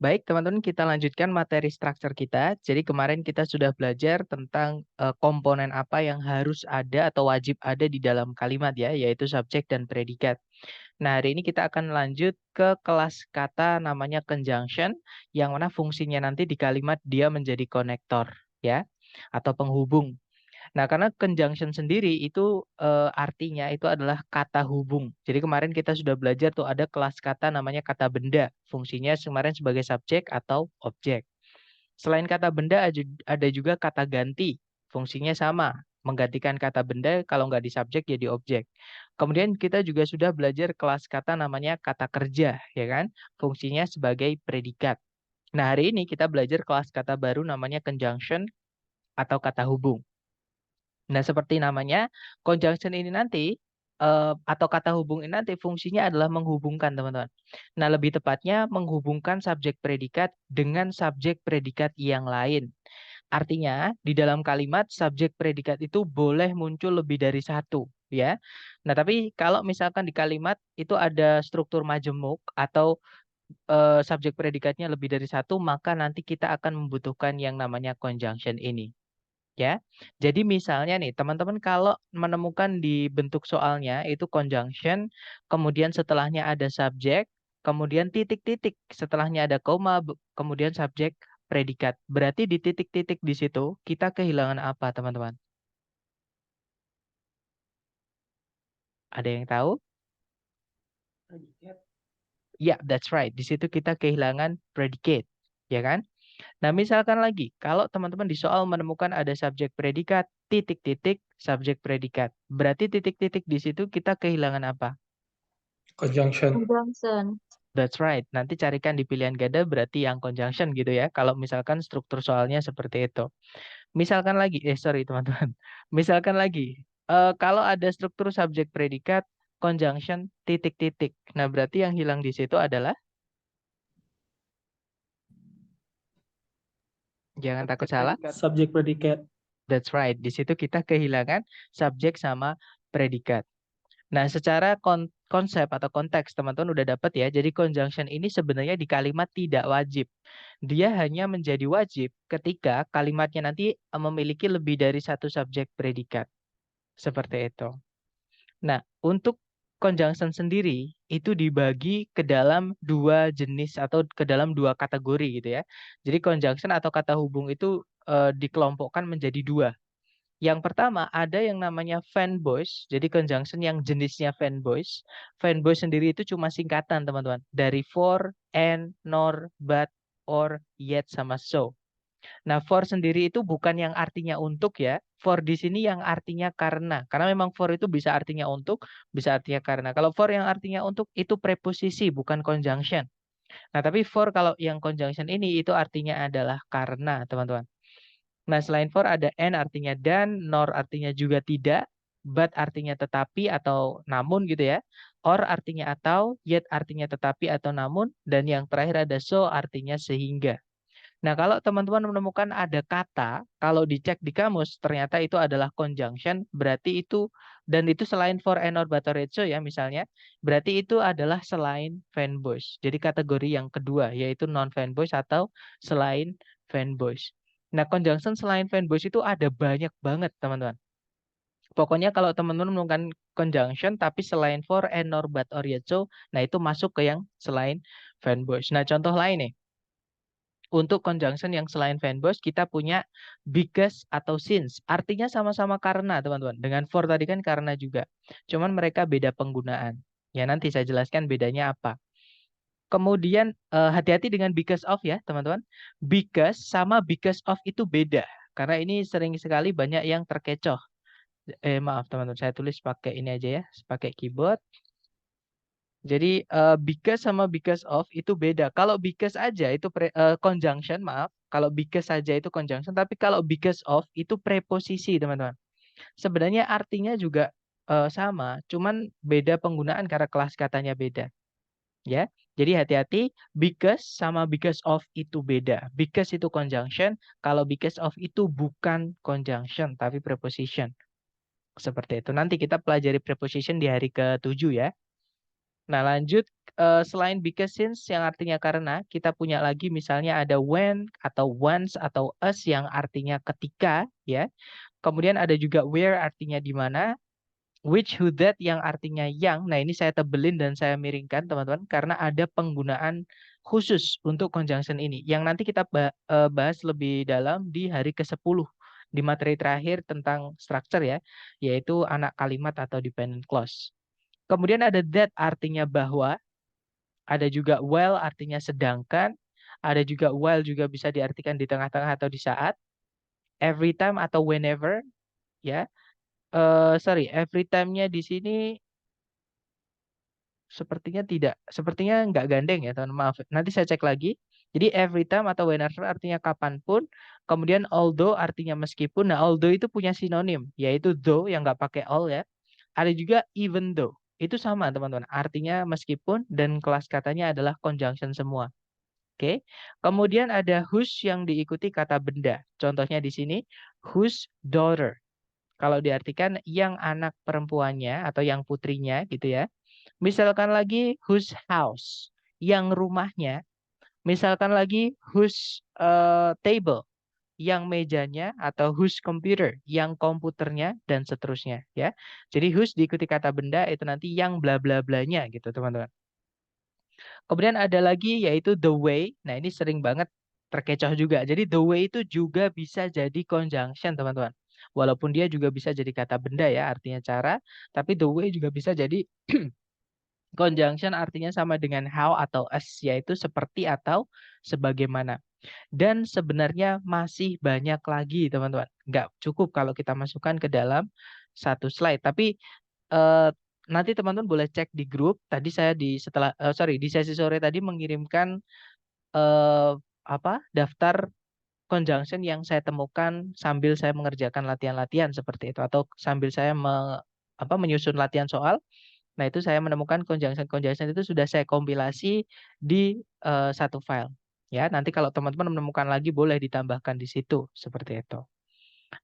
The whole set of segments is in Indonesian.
Baik, teman-teman, kita lanjutkan materi struktur kita. Jadi kemarin kita sudah belajar tentang komponen apa yang harus ada atau wajib ada di dalam kalimat ya, yaitu subjek dan predikat. Nah, hari ini kita akan lanjut ke kelas kata namanya conjunction, yang mana fungsinya nanti di kalimat dia menjadi konektor ya, atau penghubung. Nah, karena conjunction sendiri itu artinya itu adalah kata hubung. Jadi kemarin kita sudah belajar tuh ada kelas kata namanya kata benda. Fungsinya kemarin sebagai subjek atau objek. Selain kata benda ada juga kata ganti. Fungsinya sama, menggantikan kata benda kalau nggak di subjek jadi objek. Kemudian kita juga sudah belajar kelas kata namanya kata kerja, ya kan? Fungsinya sebagai predikat. Nah, hari ini kita belajar kelas kata baru namanya conjunction atau kata hubung. Nah, seperti namanya, conjunction ini nanti atau kata hubung ini nanti fungsinya adalah menghubungkan, teman-teman. Nah, lebih tepatnya menghubungkan subjek predikat dengan subjek predikat yang lain. Artinya, di dalam kalimat subjek predikat itu boleh muncul lebih dari satu, ya. Nah, tapi kalau misalkan di kalimat itu ada struktur majemuk atau subjek predikatnya lebih dari satu, maka nanti kita akan membutuhkan yang namanya conjunction ini. Ya, jadi misalnya nih teman-teman kalau menemukan di bentuk soalnya itu conjunction, kemudian setelahnya ada subjek, kemudian titik-titik, setelahnya ada koma, kemudian subjek predikat. Berarti di titik-titik di situ kita kehilangan apa teman-teman? Ada yang tahu? Ya, that's right. Di situ kita kehilangan predicate, ya kan? Nah, misalkan lagi, kalau teman-teman di soal menemukan ada subjek predikat, titik-titik, subjek predikat. Berarti titik-titik di situ kita kehilangan apa? Conjunction. Conjunction. That's right. Nanti carikan di pilihan ganda berarti yang conjunction gitu ya. Kalau misalkan struktur soalnya seperti itu. Misalkan lagi, sorry teman-teman. Misalkan lagi, kalau ada struktur subjek predikat, conjunction, titik-titik. Nah, berarti yang hilang di situ adalah, jangan takut salah. Subjek predikat. That's right. Di situ kita kehilangan subjek sama predikat. Nah, secara konsep atau konteks teman-teman udah dapat ya. Jadi conjunction ini sebenarnya di kalimat tidak wajib. Dia hanya menjadi wajib ketika kalimatnya nanti memiliki lebih dari satu subjek predikat. Seperti itu. Nah, untuk conjunction sendiri itu dibagi ke dalam dua jenis atau ke dalam dua kategori gitu ya. Jadi conjunction atau kata hubung itu dikelompokkan menjadi dua. Yang pertama ada yang namanya fanboys, jadi conjunction yang jenisnya fanboys. Fanboys sendiri itu cuma singkatan teman-teman, dari for, and, nor, but, or, yet, sama so. Nah, for sendiri itu bukan yang artinya untuk ya. For di sini yang artinya karena. Karena memang for itu bisa artinya untuk, bisa artinya karena. Kalau for yang artinya untuk itu preposisi, bukan conjunction. Nah, tapi for kalau yang conjunction ini itu artinya adalah karena, teman-teman. Nah, selain for ada and artinya dan, nor artinya juga tidak, but artinya tetapi atau namun gitu ya. Or artinya atau, yet artinya tetapi atau namun, dan yang terakhir ada so artinya sehingga. Nah, kalau teman-teman menemukan ada kata, kalau dicek di kamus, ternyata itu adalah conjunction, berarti itu, dan itu selain for and or but or yet so ya misalnya, berarti itu adalah selain fanboys. Jadi kategori yang kedua, yaitu non-fanboys atau selain fanboys. Nah, conjunction selain fanboys itu ada banyak banget, teman-teman. Pokoknya kalau teman-teman menemukan conjunction, tapi selain for and or but or yet so, nah itu masuk ke yang selain fanboys. Nah, contoh lain nih. Untuk conjunction yang selain fanboys, kita punya because atau since. Artinya sama-sama karena, teman-teman. Dengan for tadi kan karena juga. Cuman mereka beda penggunaan. Ya, nanti saya jelaskan bedanya apa. Kemudian hati-hati dengan because of ya, teman-teman. Because sama because of itu beda. Karena ini sering sekali banyak yang terkecoh. Maaf, teman-teman. Saya tulis pakai ini aja ya, pakai keyboard. Jadi because sama because of itu beda. Kalau because aja itu conjunction, maaf. Kalau because saja itu conjunction, tapi kalau because of itu preposisi, teman-teman. Sebenarnya artinya juga sama, cuman beda penggunaan karena kelas katanya beda. Ya. Jadi hati-hati, because sama because of itu beda. Because itu conjunction, kalau because of itu bukan conjunction, tapi preposition. Seperti itu. Nanti kita pelajari preposition di hari ke-7 ya. Nah, lanjut selain because since yang artinya karena, kita punya lagi misalnya ada when atau once atau as yang artinya ketika ya. Kemudian ada juga where artinya di mana, which, who, that yang artinya yang. Nah, ini saya tebelin dan saya miringkan teman-teman karena ada penggunaan khusus untuk conjunction ini yang nanti kita bahas lebih dalam di hari ke-10 di materi terakhir tentang structure ya, yaitu anak kalimat atau dependent clause. Kemudian ada that artinya bahwa, ada juga while artinya sedangkan, ada juga while juga bisa diartikan di tengah-tengah atau di saat, every time atau whenever ya. Sorry, every time-nya di sini sepertinya nggak gandeng ya teman, maaf. Nanti saya cek lagi. Jadi every time atau whenever artinya kapanpun. Kemudian although artinya meskipun. Nah, although itu punya sinonim, yaitu though yang nggak pakai all ya. Ada juga even though. Itu sama teman-teman. Artinya meskipun dan kelas katanya adalah conjunction semua. Oke. Kemudian ada whose yang diikuti kata benda. Contohnya di sini whose daughter. Kalau diartikan yang anak perempuannya atau yang putrinya gitu ya. Misalkan lagi whose house, yang rumahnya. Misalkan lagi whose table, yang mejanya, atau whose computer, yang komputernya, dan seterusnya ya. Jadi whose diikuti kata benda itu nanti yang bla bla blanya gitu teman-teman. Kemudian ada lagi yaitu the way. Nah, ini sering banget terkecoh juga. Jadi the way itu juga bisa jadi conjunction teman-teman. Walaupun dia juga bisa jadi kata benda ya, artinya cara, tapi the way juga bisa jadi conjunction artinya sama dengan how atau as, yaitu seperti atau sebagaimana. Dan sebenarnya masih banyak lagi teman-teman. Nggak cukup kalau kita masukkan ke dalam satu slide. Tapi eh, nanti teman-teman boleh cek di grup. Tadi saya di sesi sore tadi mengirimkan daftar conjunction yang saya temukan sambil saya mengerjakan latihan-latihan seperti itu, atau sambil saya menyusun latihan soal. Nah, itu saya menemukan conjunction-conjunction itu sudah saya kompilasi di satu file. Ya, nanti kalau teman-teman menemukan lagi boleh ditambahkan di situ seperti itu.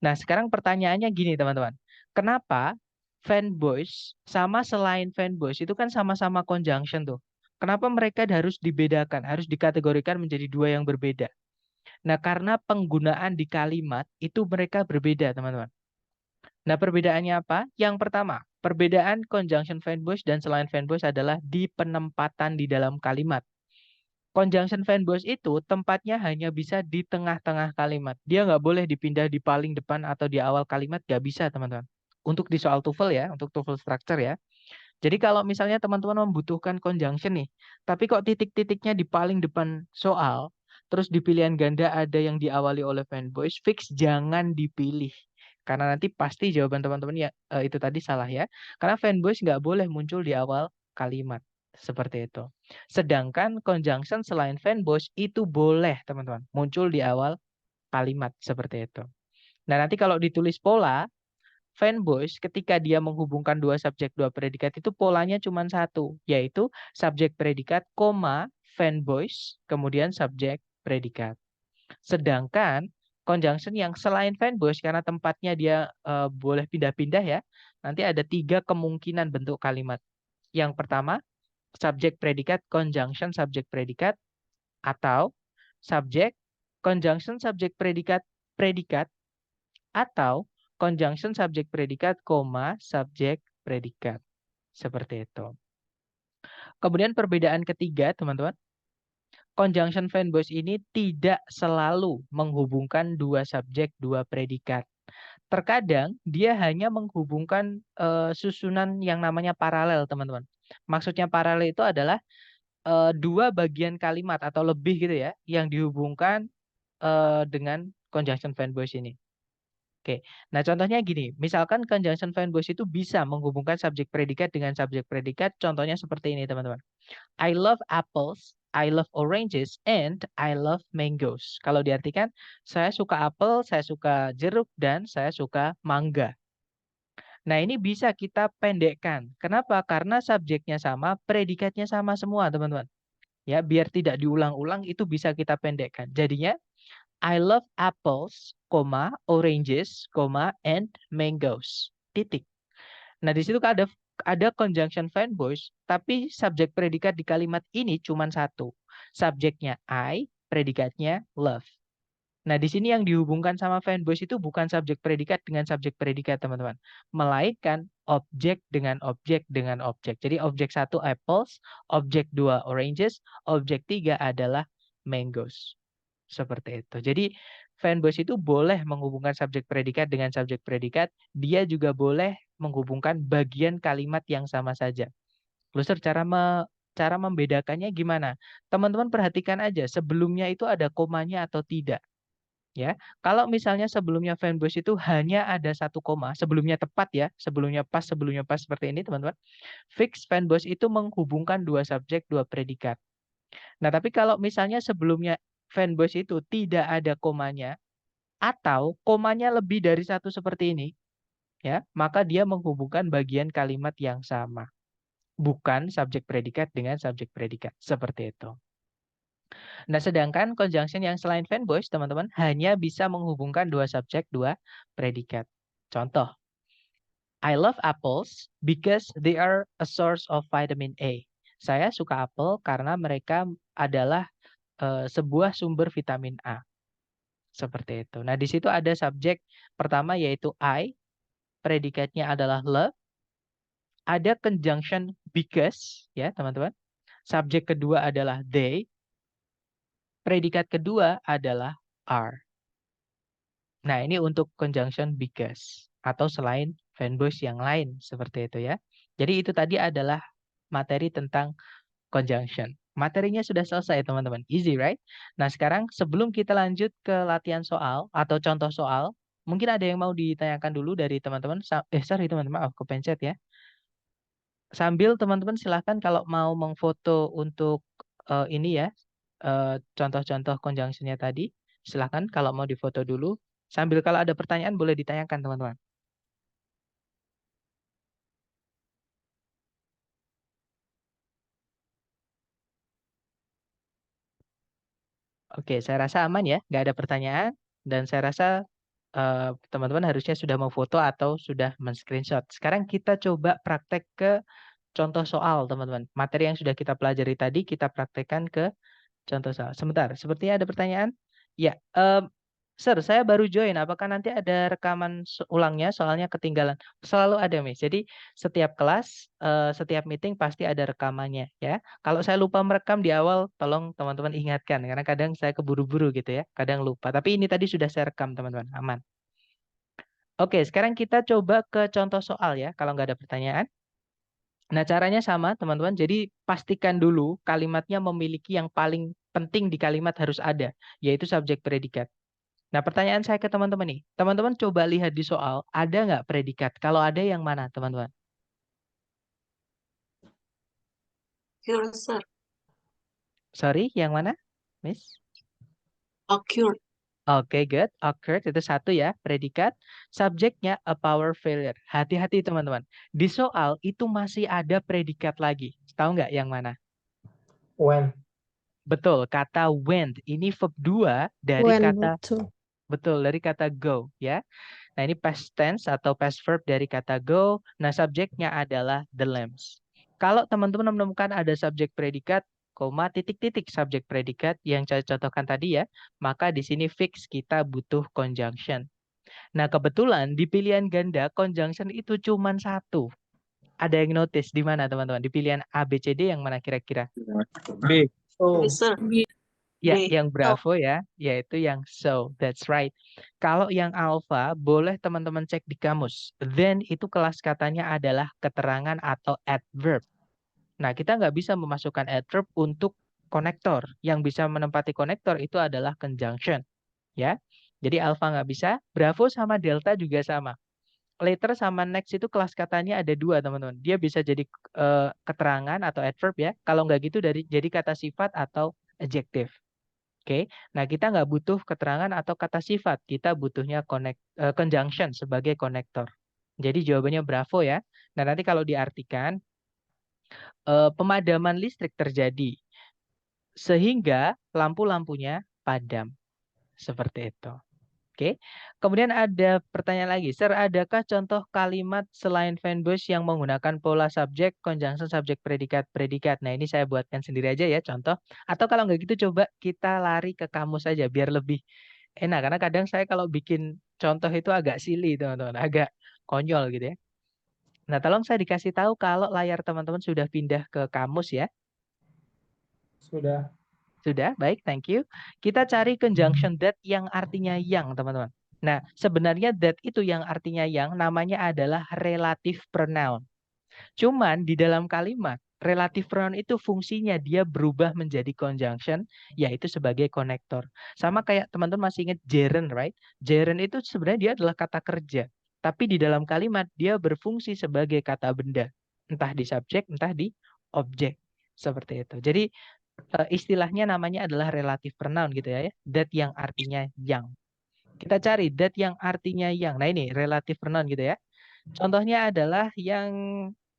Nah, sekarang pertanyaannya gini, teman-teman. Kenapa fanboys sama selain fanboys itu kan sama-sama conjunction tuh? Kenapa mereka harus dibedakan, harus dikategorikan menjadi dua yang berbeda? Nah, karena penggunaan di kalimat itu mereka berbeda, teman-teman. Nah, perbedaannya apa? Yang pertama, perbedaan conjunction fanboys dan selain fanboys adalah di penempatan di dalam kalimat. Conjunction fanboys itu tempatnya hanya bisa di tengah-tengah kalimat. Dia nggak boleh dipindah di paling depan atau di awal kalimat, nggak bisa, teman-teman. Untuk di soal TOEFL ya, untuk TOEFL structure ya. Jadi kalau misalnya teman-teman membutuhkan conjunction nih, tapi kok titik-titiknya di paling depan soal, terus di pilihan ganda ada yang diawali oleh fanboys, fix jangan dipilih. Karena nanti pasti jawaban teman-teman ya itu tadi salah ya. Karena fanboys nggak boleh muncul di awal kalimat. Seperti itu. Sedangkan conjunction selain fanboys itu boleh teman-teman muncul di awal kalimat. Seperti itu. Nah, nanti kalau ditulis pola, fanboys ketika dia menghubungkan dua subjek dua predikat itu polanya cuma satu, yaitu subjek predikat, fanboys, kemudian subjek predikat. Sedangkan conjunction yang selain fanboys karena tempatnya dia boleh pindah-pindah ya, nanti ada 3 kemungkinan bentuk kalimat. Yang pertama, subjek predikat conjunction subjek predikat, atau subjek conjunction subjek predikat predikat, atau conjunction subjek predikat, subjek predikat. Seperti itu. Kemudian perbedaan ketiga, teman-teman. Conjunction fanboys ini tidak selalu menghubungkan dua subjek, dua predikat. Terkadang dia hanya menghubungkan susunan yang namanya paralel, teman-teman. Maksudnya paralel itu adalah dua bagian kalimat atau lebih gitu ya, yang dihubungkan dengan conjunction fanboys ini. Oke, nah contohnya gini, misalkan conjunction fanboys itu bisa menghubungkan subjek predikat dengan subjek predikat, contohnya seperti ini teman-teman. I love apples, I love oranges, and I love mangoes. Kalau diartikan, saya suka apel, saya suka jeruk, dan saya suka mangga. Nah, ini bisa kita pendekkan. Kenapa? Karena subjeknya sama, predikatnya sama semua teman-teman. Ya, biar tidak diulang-ulang, itu bisa kita pendekkan. Jadinya, I love apples, oranges, and mangoes. Titik. Nah, di situ ada ada conjunction fanboys, tapi subjek predikat di kalimat ini cuma satu. Subjeknya I, predikatnya love. Nah, di sini yang dihubungkan sama fanboys itu bukan subjek predikat dengan subjek predikat, teman-teman. Melainkan objek dengan objek dengan objek. Jadi objek 1 apples, objek 2 oranges, objek 3 adalah mangoes. Seperti itu. Jadi fanboys itu boleh menghubungkan subjek predikat dengan subjek predikat. Dia juga boleh menghubungkan bagian kalimat yang sama saja. Loser, cara membedakannya gimana? Teman-teman perhatikan aja sebelumnya itu ada komanya atau tidak. Ya, kalau misalnya sebelumnya fanboys itu hanya ada 1 koma, sebelumnya tepat ya, sebelumnya pas seperti ini teman-teman. Fix fanboys itu menghubungkan 2 subjek, 2 predikat. Nah, tapi kalau misalnya sebelumnya fanboys itu tidak ada komanya atau komanya lebih dari 1 seperti ini, ya, maka dia menghubungkan bagian kalimat yang sama. Bukan subjek predikat dengan subjek predikat, seperti itu. Nah, sedangkan conjunction yang selain fanboys, teman-teman, hanya bisa menghubungkan 2 subjek, 2 predikat. Contoh, I love apples because they are a source of vitamin A. Saya suka apel karena mereka adalah sebuah sumber vitamin A. Seperti itu. Nah, di situ ada subjek pertama yaitu I, predikatnya adalah love. Ada conjunction because, ya teman-teman. Subjek kedua adalah they. Predikat kedua adalah are. Nah, ini untuk conjunction because atau selain fanboys yang lain seperti itu ya. Jadi itu tadi adalah materi tentang conjunction. Materinya sudah selesai teman-teman. Easy, right? Nah, sekarang sebelum kita lanjut ke latihan soal atau contoh soal, mungkin ada yang mau ditanyakan dulu dari teman-teman. Sorry teman-teman, maaf kepencet ya. Sambil teman-teman silahkan kalau mau mengfoto untuk ini ya, contoh-contoh conjunction-nya tadi, silahkan kalau mau difoto dulu. Sambil kalau ada pertanyaan boleh ditanyakan teman-teman. Oke, saya rasa aman ya, nggak ada pertanyaan. Dan saya rasa teman-teman harusnya sudah mau foto atau sudah men-screenshot. Sekarang kita coba praktek ke contoh soal, teman-teman. Materi yang sudah kita pelajari tadi, kita praktekkan ke contoh soal. Sebentar, sepertinya ada pertanyaan. Ya, Sir, saya baru join. Apakah nanti ada rekaman ulangnya? Soalnya ketinggalan. Selalu ada, Miss. Jadi setiap kelas, setiap meeting pasti ada rekamannya, ya. Kalau saya lupa merekam di awal, tolong teman-teman ingatkan. Karena kadang saya keburu-buru gitu ya. Kadang lupa. Tapi ini tadi sudah saya rekam, teman-teman. Aman. Oke, sekarang kita coba ke contoh soal ya. Kalau nggak ada pertanyaan. Nah, caranya sama, teman-teman. Jadi pastikan dulu kalimatnya memiliki yang paling penting di kalimat harus ada, yaitu subjek predikat. Nah, pertanyaan saya ke teman-teman nih. Teman-teman coba lihat di soal, ada nggak predikat? Kalau ada yang mana, teman-teman? Occur, sir. Sorry, yang mana, Miss? Occur. Oke, good. Occurred itu satu ya, predikat. Subjeknya a power failure. Hati-hati, teman-teman. Di soal itu masih ada predikat lagi. Tahu nggak yang mana? When. Betul, kata went. Ini verb 2 dari When, kata, betul. betul, dari kata go ya. Nah, ini past tense atau past verb dari kata go. Nah, subjeknya adalah the lambs. Kalau teman-teman menemukan ada subjek predikat, koma, titik-titik subjek predikat yang saya contohkan tadi ya, maka di sini fix kita butuh conjunction. Nah, kebetulan di pilihan ganda conjunction itu cuma satu. Ada yang notice di mana teman-teman? Di pilihan A, B, C, D yang mana kira-kira? B. So. Yes, sir. Ya, B. yang bravo ya, yaitu yang so. That's right. Kalau yang alpha, boleh teman-teman cek di kamus. Then itu kelas katanya adalah keterangan atau adverb. Nah, kita nggak bisa memasukkan adverb untuk konektor. Yang bisa menempati konektor itu adalah conjunction. Ya, jadi alpha nggak bisa. Bravo sama delta juga sama. Later sama next itu kelas katanya ada dua, teman-teman. Dia bisa jadi keterangan atau adverb ya. Kalau nggak gitu jadi kata sifat atau adjective. Oke, nah kita nggak butuh keterangan atau kata sifat, kita butuhnya conjunction sebagai konektor. Jadi jawabannya bravo ya. Nah nanti kalau diartikan, pemadaman listrik terjadi sehingga lampu-lampunya padam. Seperti itu. Oke. Kemudian ada pertanyaan lagi. Sir, adakah contoh kalimat selain fanboys yang menggunakan pola subjek, conjunction, subjek, predikat, predikat? Nah, ini saya buatkan sendiri aja ya contoh. Atau kalau nggak gitu coba kita lari ke kamus aja biar lebih enak. Karena kadang saya kalau bikin contoh itu agak silly, teman-teman. Agak konyol gitu ya. Nah, tolong saya dikasih tahu kalau layar teman-teman sudah pindah ke kamus ya. Sudah. Sudah, baik, thank you. Kita cari conjunction that yang artinya yang, teman-teman. Nah, sebenarnya that itu yang artinya yang, namanya adalah relative pronoun. Cuman di dalam kalimat, relative pronoun itu fungsinya dia berubah menjadi conjunction, yaitu sebagai konektor. Sama kayak teman-teman masih ingat gerund, right? Gerund itu sebenarnya dia adalah kata kerja. Tapi di dalam kalimat, dia berfungsi sebagai kata benda. Entah di subjek, entah di objek. Seperti itu. Jadi, istilahnya namanya adalah relative pronoun gitu ya. That yang artinya yang. Kita cari that yang artinya yang. Nah ini relative pronoun gitu ya. Contohnya adalah yang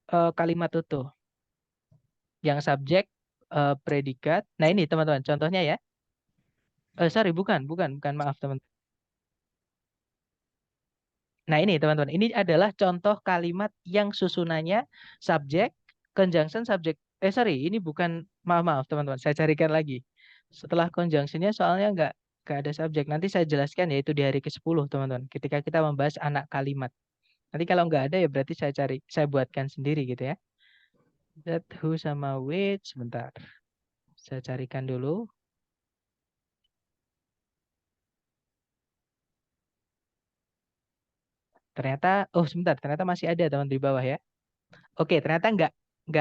kalimat utuh. Yang subjek, predikat. Nah ini teman-teman contohnya ya. Sorry bukan maaf teman. Nah ini teman-teman, ini adalah contoh kalimat yang susunannya subjek, conjunction, subjek. Sorry, ini bukan, maaf teman-teman, saya carikan lagi. Setelah conjunctionnya soalnya nggak ada subjek. Nanti saya jelaskan yaitu di hari ke-10 teman-teman. Ketika kita membahas anak kalimat. Nanti kalau nggak ada ya berarti saya buatkan sendiri gitu ya. That, who, sama which, sebentar. Saya carikan dulu. Ternyata, oh sebentar, ternyata masih ada teman di bawah ya. Oke, ternyata nggak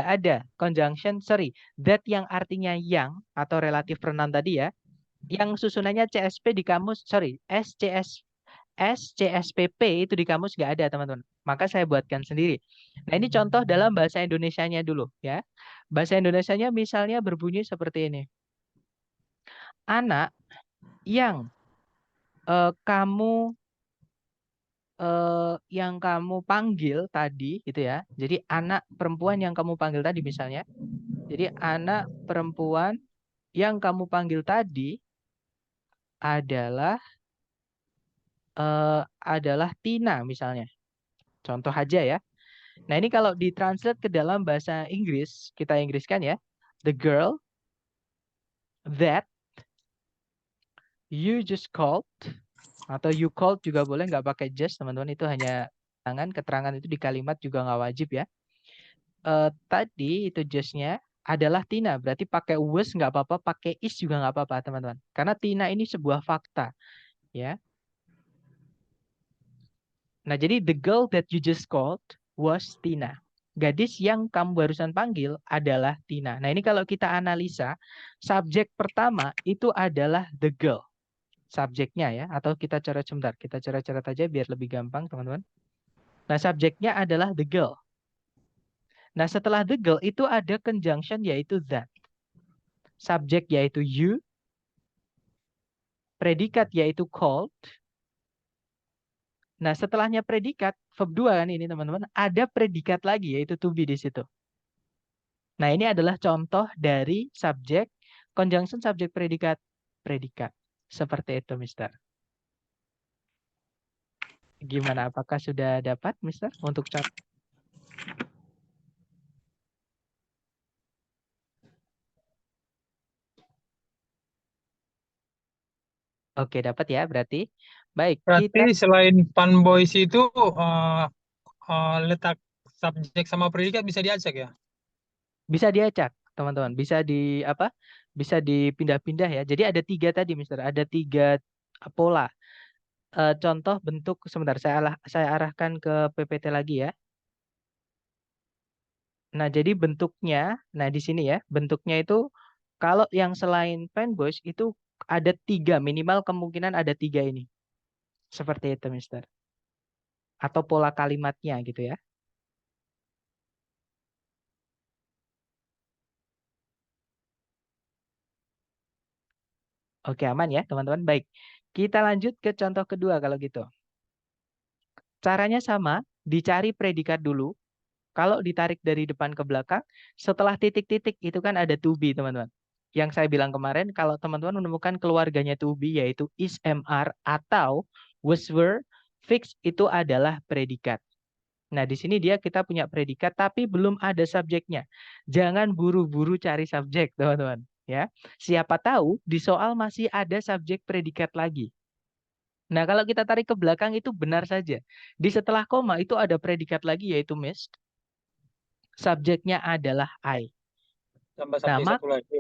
ada conjunction, sorry, that yang artinya yang atau relative pronoun tadi ya, yang susunannya CSP di kamus, sorry, SCSPP itu di kamus nggak ada teman-teman. Maka saya buatkan sendiri. Nah ini contoh dalam bahasa Indonesianya dulu ya. Bahasa Indonesianya misalnya berbunyi seperti ini. Anak yang yang kamu panggil tadi gitu ya. Jadi anak perempuan yang kamu panggil tadi misalnya. Jadi anak perempuan yang kamu panggil tadi adalah Tina misalnya. Contoh aja ya. Nah, ini kalau ditranslate ke dalam bahasa Inggris, kita Inggriskan ya. The girl that you just called, atau you called juga boleh, nggak pakai just teman-teman, itu hanya keterangan itu di kalimat juga nggak wajib ya. Tadi itu just-nya adalah Tina, berarti pakai was nggak apa-apa, pakai is juga nggak apa-apa teman-teman. Karena Tina ini sebuah fakta ya. Nah, jadi the girl that you just called was Tina. Gadis yang kamu barusan panggil adalah Tina. Nah, ini kalau kita analisa, subjek pertama itu adalah the girl. Subjeknya ya, atau kita coret sebentar. Kita coret-coret aja biar lebih gampang, teman-teman. Nah, subjeknya adalah the girl. Nah, setelah the girl itu ada conjunction yaitu that. Subjek yaitu you. Predikat yaitu called. Nah, setelahnya predikat, verb 2 kan ini teman-teman, ada predikat lagi yaitu to be di situ. Nah, ini adalah contoh dari subjek, conjunction, subjek, predikat, predikat. Seperti itu, Mister. Gimana? Apakah sudah dapat, Mister, untuk contoh? Oke, dapat ya berarti. Baik, Berarti selain fanboys itu letak subjek sama predikat bisa diacak ya? bisa diacak, teman-teman. Bisa di apa? Bisa dipindah-pindah ya. Jadi ada 3 tadi, Mister. Ada 3 pola. Contoh bentuk, sebentar saya arahkan ke PPT lagi ya. Nah, jadi bentuknya, nah di sini ya, bentuknya itu kalau yang selain fanboys itu ada 3, minimal kemungkinan ada 3 ini. Seperti itu, Mister. Atau pola kalimatnya gitu ya. Oke, aman ya, teman-teman. Baik. Kita lanjut ke contoh kedua kalau gitu. Caranya sama, dicari predikat dulu. Kalau ditarik dari depan ke belakang, setelah titik-titik itu kan ada to be, teman-teman. Yang saya bilang kemarin, kalau teman-teman menemukan keluarganya to be, yaitu is, am, are, atau Was, were, fix itu adalah predikat. Nah, di sini kita punya predikat tapi belum ada subjeknya. Jangan buru-buru cari subjek, teman-teman. Ya, siapa tahu di soal masih ada subjek predikat lagi. Nah, kalau kita tarik ke belakang itu benar saja. Di setelah koma itu ada predikat lagi yaitu missed. Subjeknya adalah I. Tambah Nah, subjek satu lagi.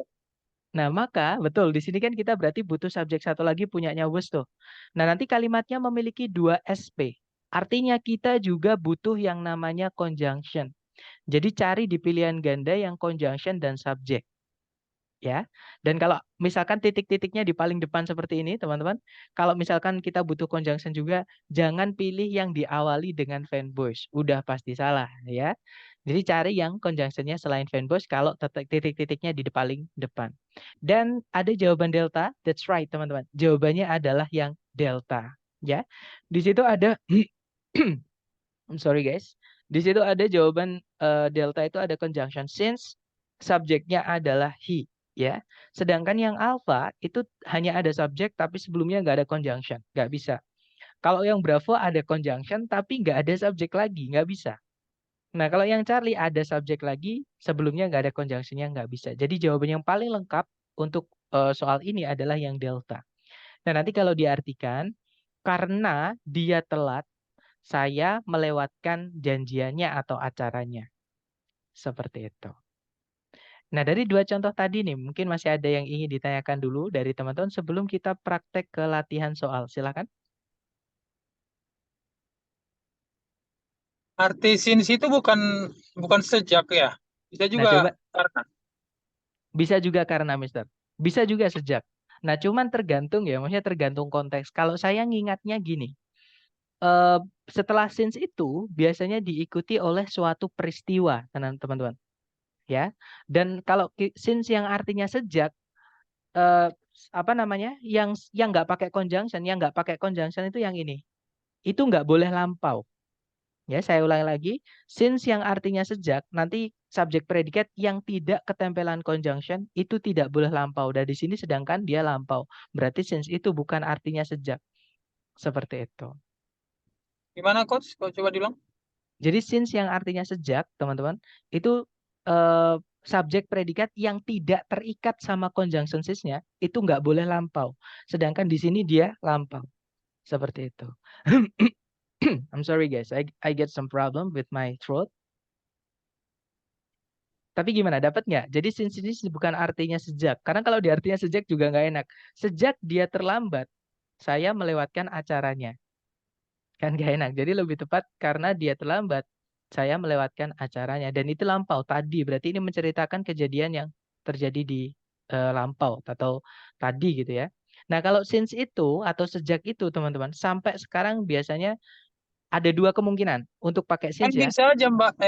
maka betul di sini kan kita berarti butuh subjek satu lagi punyanya was tuh. Nah, nanti kalimatnya memiliki 2 SP. Artinya kita juga butuh yang namanya conjunction. Jadi cari di pilihan ganda yang conjunction dan subjek. Ya. Dan kalau misalkan titik-titiknya di paling depan seperti ini, teman-teman, kalau misalkan kita butuh conjunction juga, jangan pilih yang diawali dengan fanboys. Udah pasti salah, ya. Jadi cari yang conjunctionnya selain fanboys kalau titik-titiknya di paling depan. Dan ada jawaban delta, that's right, teman-teman. Jawabannya adalah yang delta, ya. Di situ ada I'm sorry guys. Di situ ada jawaban delta itu ada conjunction since subjeknya adalah he, ya. Sedangkan yang alpha itu hanya ada subjek tapi sebelumnya nggak ada conjunction, nggak bisa. Kalau yang bravo ada conjunction tapi nggak ada subjek lagi, nggak bisa. Nah, kalau yang Charlie ada subjek lagi, sebelumnya nggak ada conjunctionnya, nggak bisa. Jadi jawaban yang paling lengkap untuk soal ini adalah yang delta. Nah, nanti kalau diartikan, karena dia telat, saya melewatkan janjiannya atau acaranya. Seperti itu. Nah, dari 2 contoh tadi nih, mungkin masih ada yang ingin ditanyakan dulu dari teman-teman sebelum kita praktek ke latihan soal. Silakan. Arti since itu bukan sejak ya. Bisa Nah, juga coba karena. bisa juga karena Mister. Bisa juga sejak. Nah, cuman tergantung ya, maksudnya tergantung konteks. Kalau saya ngingatnya gini, eh, setelah since itu biasanya diikuti oleh suatu peristiwa, teman-teman. Ya. Dan kalau since yang artinya sejak, eh, apa namanya, yang nggak pakai conjunction, itu yang ini. Itu nggak boleh lampau. Ya, saya ulangi lagi. Since yang artinya sejak, nanti subjek predikat yang tidak ketempelan conjunction itu tidak boleh lampau. Dan di sini sedangkan dia lampau. Berarti since itu bukan artinya sejak. Seperti itu. Gimana coach? Kok coba diulang? Jadi since yang artinya sejak, teman-teman, itu subjek predikat yang tidak terikat sama conjunction since-nya itu nggak boleh lampau. Sedangkan di sini dia lampau. Seperti itu. I'm sorry guys, I get some problem with my throat. Tapi gimana, dapat nggak? Jadi since ini bukan artinya sejak. Karena kalau di artinya sejak juga nggak enak. Sejak dia terlambat, saya melewatkan acaranya. Kan nggak enak. Jadi lebih tepat karena dia terlambat, saya melewatkan acaranya. Dan itu lampau tadi. Berarti ini menceritakan kejadian yang terjadi di lampau atau tadi gitu ya. Nah, kalau since itu atau sejak itu teman-teman, sampai sekarang biasanya ada 2 kemungkinan untuk pakai Kan since ya. bisa aja Mbak,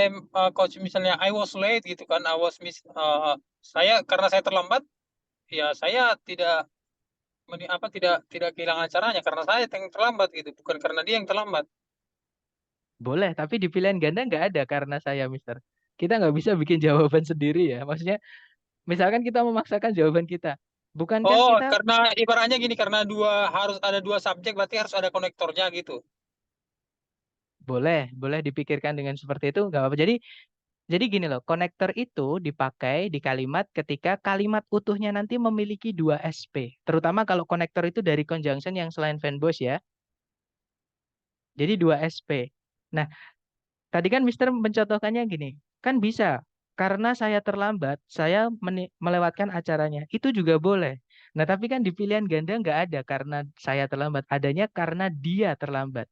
coach misalnya I was late gitu kan, saya karena saya terlambat, ya saya tidak tidak kehilangan acaranya karena saya yang terlambat gitu, bukan karena dia yang terlambat. Boleh, tapi di pilihan ganda nggak ada karena saya, Mister. Kita nggak bisa bikin jawaban sendiri ya. Maksudnya, misalkan kita memaksakan jawaban kita. Bukan kan Oh, kita karena ibaratnya gini, karena harus ada dua subjek, berarti harus ada konektornya gitu. boleh dipikirkan dengan seperti itu, nggak apa-apa. Jadi gini loh, konektor itu dipakai di kalimat ketika kalimat utuhnya nanti memiliki 2 SP. Terutama kalau konektor itu dari conjunction yang selain fanboys ya. Jadi 2 SP. Nah, tadi kan Mister mencontohkannya gini, kan bisa. Karena saya terlambat, saya melewatkan acaranya. Itu juga boleh. Nah, tapi kan di pilihan ganda nggak ada karena saya terlambat. Adanya karena dia terlambat.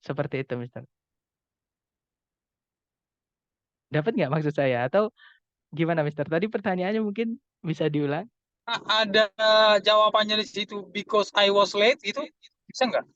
Seperti itu, Mister. Dapat nggak maksud saya? Atau gimana, Mister? Tadi pertanyaannya mungkin bisa diulang? Ada jawabannya di situ, because I was late gitu, bisa nggak?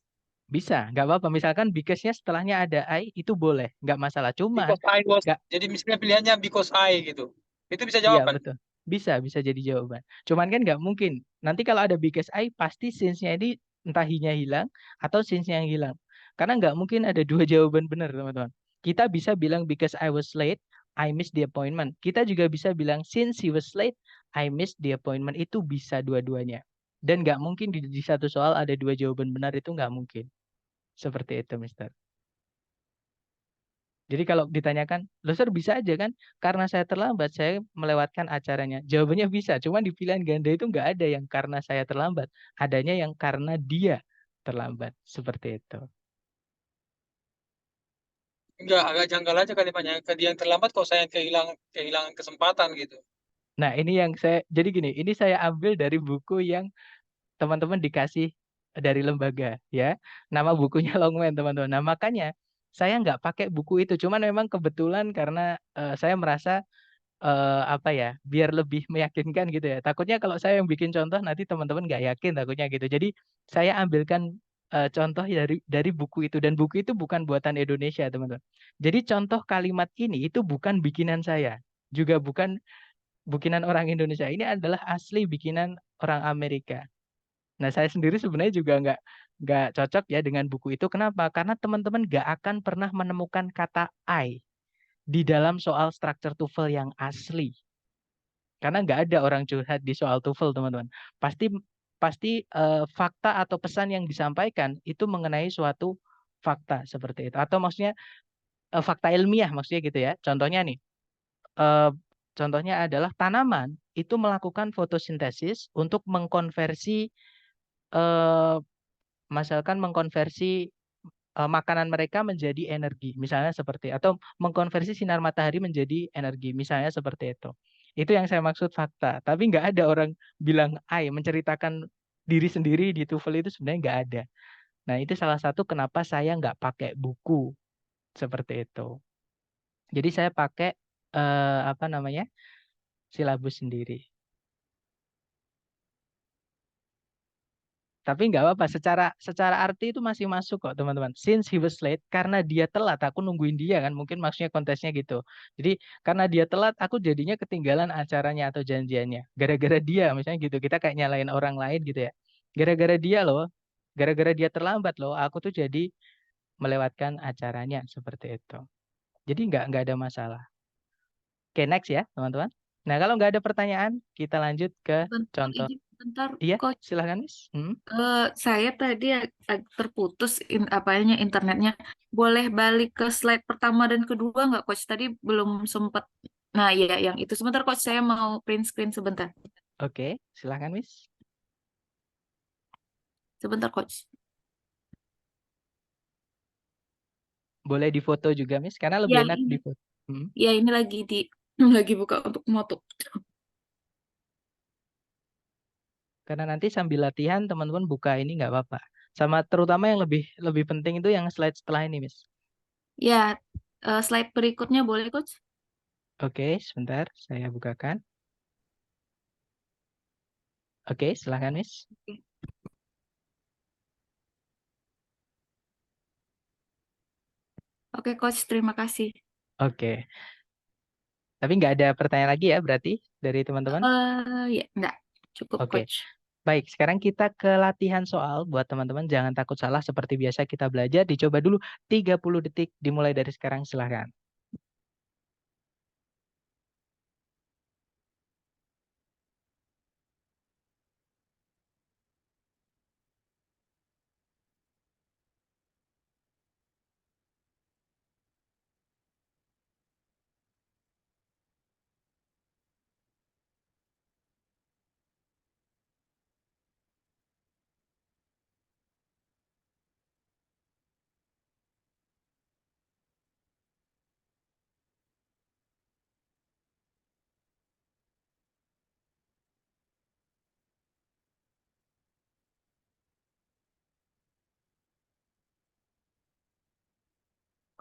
Bisa, nggak apa-apa. Misalkan because-nya setelahnya ada I, itu boleh. Nggak masalah. Cuman, Because I was, nggak, jadi misalnya pilihannya because I gitu. Itu bisa iya jawaban. betul. Bisa jadi jawaban. Cuman kan nggak mungkin. Nanti kalau ada because I, pasti since-nya ini entah he-nya hilang atau since-nya yang hilang. Karena nggak mungkin ada 2 jawaban benar, teman-teman. Kita bisa bilang because I was late, I missed the appointment. Kita juga bisa bilang since he was late, I missed the appointment. Itu bisa dua-duanya. Dan nggak mungkin di satu soal ada 2 jawaban benar, itu nggak mungkin. Seperti itu, Mister. Jadi kalau ditanyakan, loh Sir bisa aja kan? Karena saya terlambat, saya melewatkan acaranya. Jawabannya bisa, cuma di pilihan ganda itu nggak ada yang karena saya terlambat. Adanya yang karena dia terlambat. Seperti itu. Enggak, agak janggal aja kalimatnya. Ke dia yang terlambat kok saya kehilangan kesempatan gitu. Nah ini yang jadi gini, ini saya ambil dari buku yang teman-teman dikasih dari lembaga ya. Nama bukunya Longman teman-teman. Nah makanya saya nggak pakai buku itu. Cuman memang kebetulan karena saya merasa apa ya, biar lebih meyakinkan gitu ya. Takutnya kalau saya yang bikin contoh nanti teman-teman nggak yakin takutnya gitu. Jadi saya ambilkan contoh dari buku itu dan buku itu bukan buatan Indonesia teman-teman. Jadi contoh kalimat ini itu bukan bikinan saya, juga bukan bikinan orang Indonesia. Ini adalah asli bikinan orang Amerika. Nah saya sendiri sebenarnya juga nggak cocok ya dengan buku itu. Kenapa? Karena teman-teman nggak akan pernah menemukan kata I di dalam soal structure TOEFL yang asli. Karena nggak ada orang curhat di soal TOEFL, teman-teman. Pasti pasti fakta atau pesan yang disampaikan itu mengenai suatu fakta seperti itu. Atau maksudnya fakta ilmiah maksudnya gitu ya. Contohnya nih, eh, contohnya adalah tanaman itu melakukan fotosintesis untuk mengkonversi, eh, misalkan mengkonversi makanan mereka menjadi energi, misalnya seperti atau mengkonversi sinar matahari menjadi energi, misalnya seperti itu. Itu yang saya maksud fakta. Tapi nggak ada orang bilang menceritakan diri sendiri di TOEFL itu sebenarnya nggak ada. Nah itu salah satu kenapa saya nggak pakai buku seperti itu. Jadi saya pakai apa namanya silabus sendiri. Tapi nggak apa-apa, secara arti itu masih masuk kok teman-teman. Since he was late, karena dia telat, aku nungguin dia kan, mungkin maksudnya kontesnya gitu. Jadi karena dia telat, aku jadinya ketinggalan acaranya atau janjiannya. Gara-gara dia, misalnya gitu, kita kayak nyalain orang lain gitu ya. Gara-gara dia loh, gara-gara dia terlambat loh, aku tuh jadi melewatkan acaranya seperti itu. Jadi nggak ada masalah. Oke, next ya teman-teman. Nah kalau nggak ada pertanyaan, kita lanjut ke Bentar, contoh. bentar, Iya, Coach. silahkan Miss. Saya tadi terputus apanya internetnya. Boleh balik ke slide pertama dan kedua nggak, Coach? Tadi belum sempat. Nah, iya, yang itu. Sebentar, Coach. Saya mau print screen sebentar. Oke, silahkan Miss. Sebentar, Coach. Boleh difoto juga, Miss, karena lebih Ya, enak ini. difoto. Ya, ini lagi lagi buka untuk moto. Karena nanti sambil latihan teman-teman buka ini nggak apa-apa. Sama terutama yang lebih lebih penting itu yang slide setelah ini, Miss. Ya, slide berikutnya boleh, Coach? Oke, sebentar saya bukakan. Oke, silahkan, Miss. Oke, Coach. Terima kasih. Oke. Tapi nggak ada pertanyaan lagi ya berarti dari teman-teman? Ya, enggak. Cukup, Oke. Coach. Baik, sekarang kita ke latihan soal. Buat teman-teman jangan takut salah seperti biasa kita belajar. Dicoba dulu 30 detik dimulai dari sekarang, silahkan.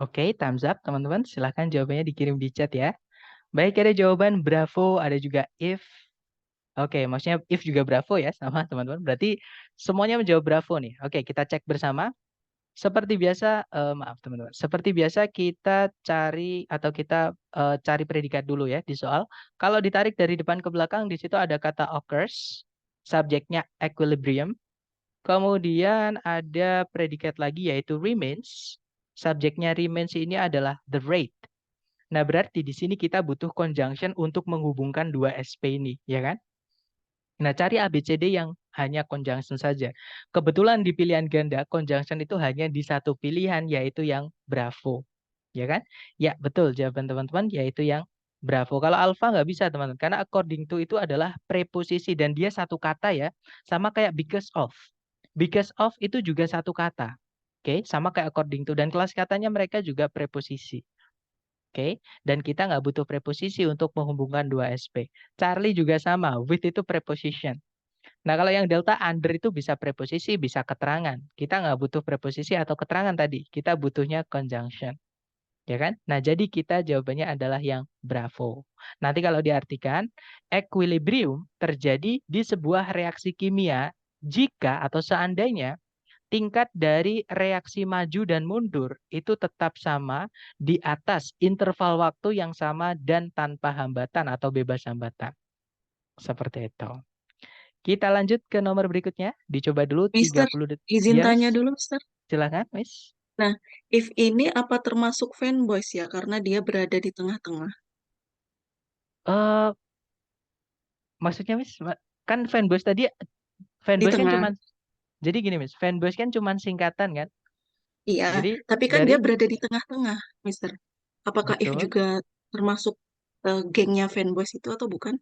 Oke, thumbs up teman-teman. Silahkan jawabannya dikirim di chat ya. Baik, ada jawaban bravo, ada juga if. Oke, maksudnya if juga bravo ya sama teman-teman. Berarti semuanya menjawab bravo nih. Oke, kita cek bersama. Seperti biasa, maaf teman-teman. Seperti biasa kita cari atau kita cari predikat dulu ya di soal. Kalau ditarik dari depan ke belakang di situ ada kata occurs, subjeknya equilibrium. Kemudian ada predikat lagi yaitu remains. Subjeknya remains ini adalah the rate. Nah, berarti di sini kita butuh conjunction untuk menghubungkan dua SP ini, ya kan? Nah, cari ABCD yang hanya conjunction saja. Kebetulan di pilihan ganda, conjunction itu hanya di satu pilihan, yaitu yang Bravo. Ya kan? Ya, betul jawaban teman-teman, yaitu yang Bravo. Kalau alpha nggak bisa, teman-teman. Karena according to itu adalah preposisi, dan dia satu kata ya. Sama kayak because of. Because of itu juga satu kata. Oke, sama kayak according to. Dan kelas katanya mereka juga preposisi. Oke, dan kita nggak butuh preposisi untuk menghubungkan dua SP. Charlie juga sama, with itu preposition. Nah, kalau yang delta under itu bisa preposisi, bisa keterangan. Kita nggak butuh preposisi atau keterangan tadi. Kita butuhnya conjunction. Ya kan? Nah, jadi kita jawabannya adalah yang Bravo. Nanti kalau diartikan, equilibrium terjadi di sebuah reaksi kimia jika atau seandainya tingkat dari reaksi maju dan mundur itu tetap sama di atas interval waktu yang sama dan tanpa hambatan atau bebas hambatan. Seperti itu. Kita lanjut ke nomor berikutnya. Dicoba dulu Mister, 30 detik. izin Yes, tanya dulu, Mister. silakan, Miss. Nah, if ini apa termasuk fanboys ya? Karena dia berada di tengah-tengah. Eh, maksudnya, Miss, kan fanboys tadi, Di fanboys kan tengah. cuman, jadi gini, Miss, fanboys kan cuman singkatan kan? Iya, Jadi tapi kan dari, dia berada di tengah-tengah, Mister. Apakah if betul. juga termasuk gengnya fanboys itu atau bukan?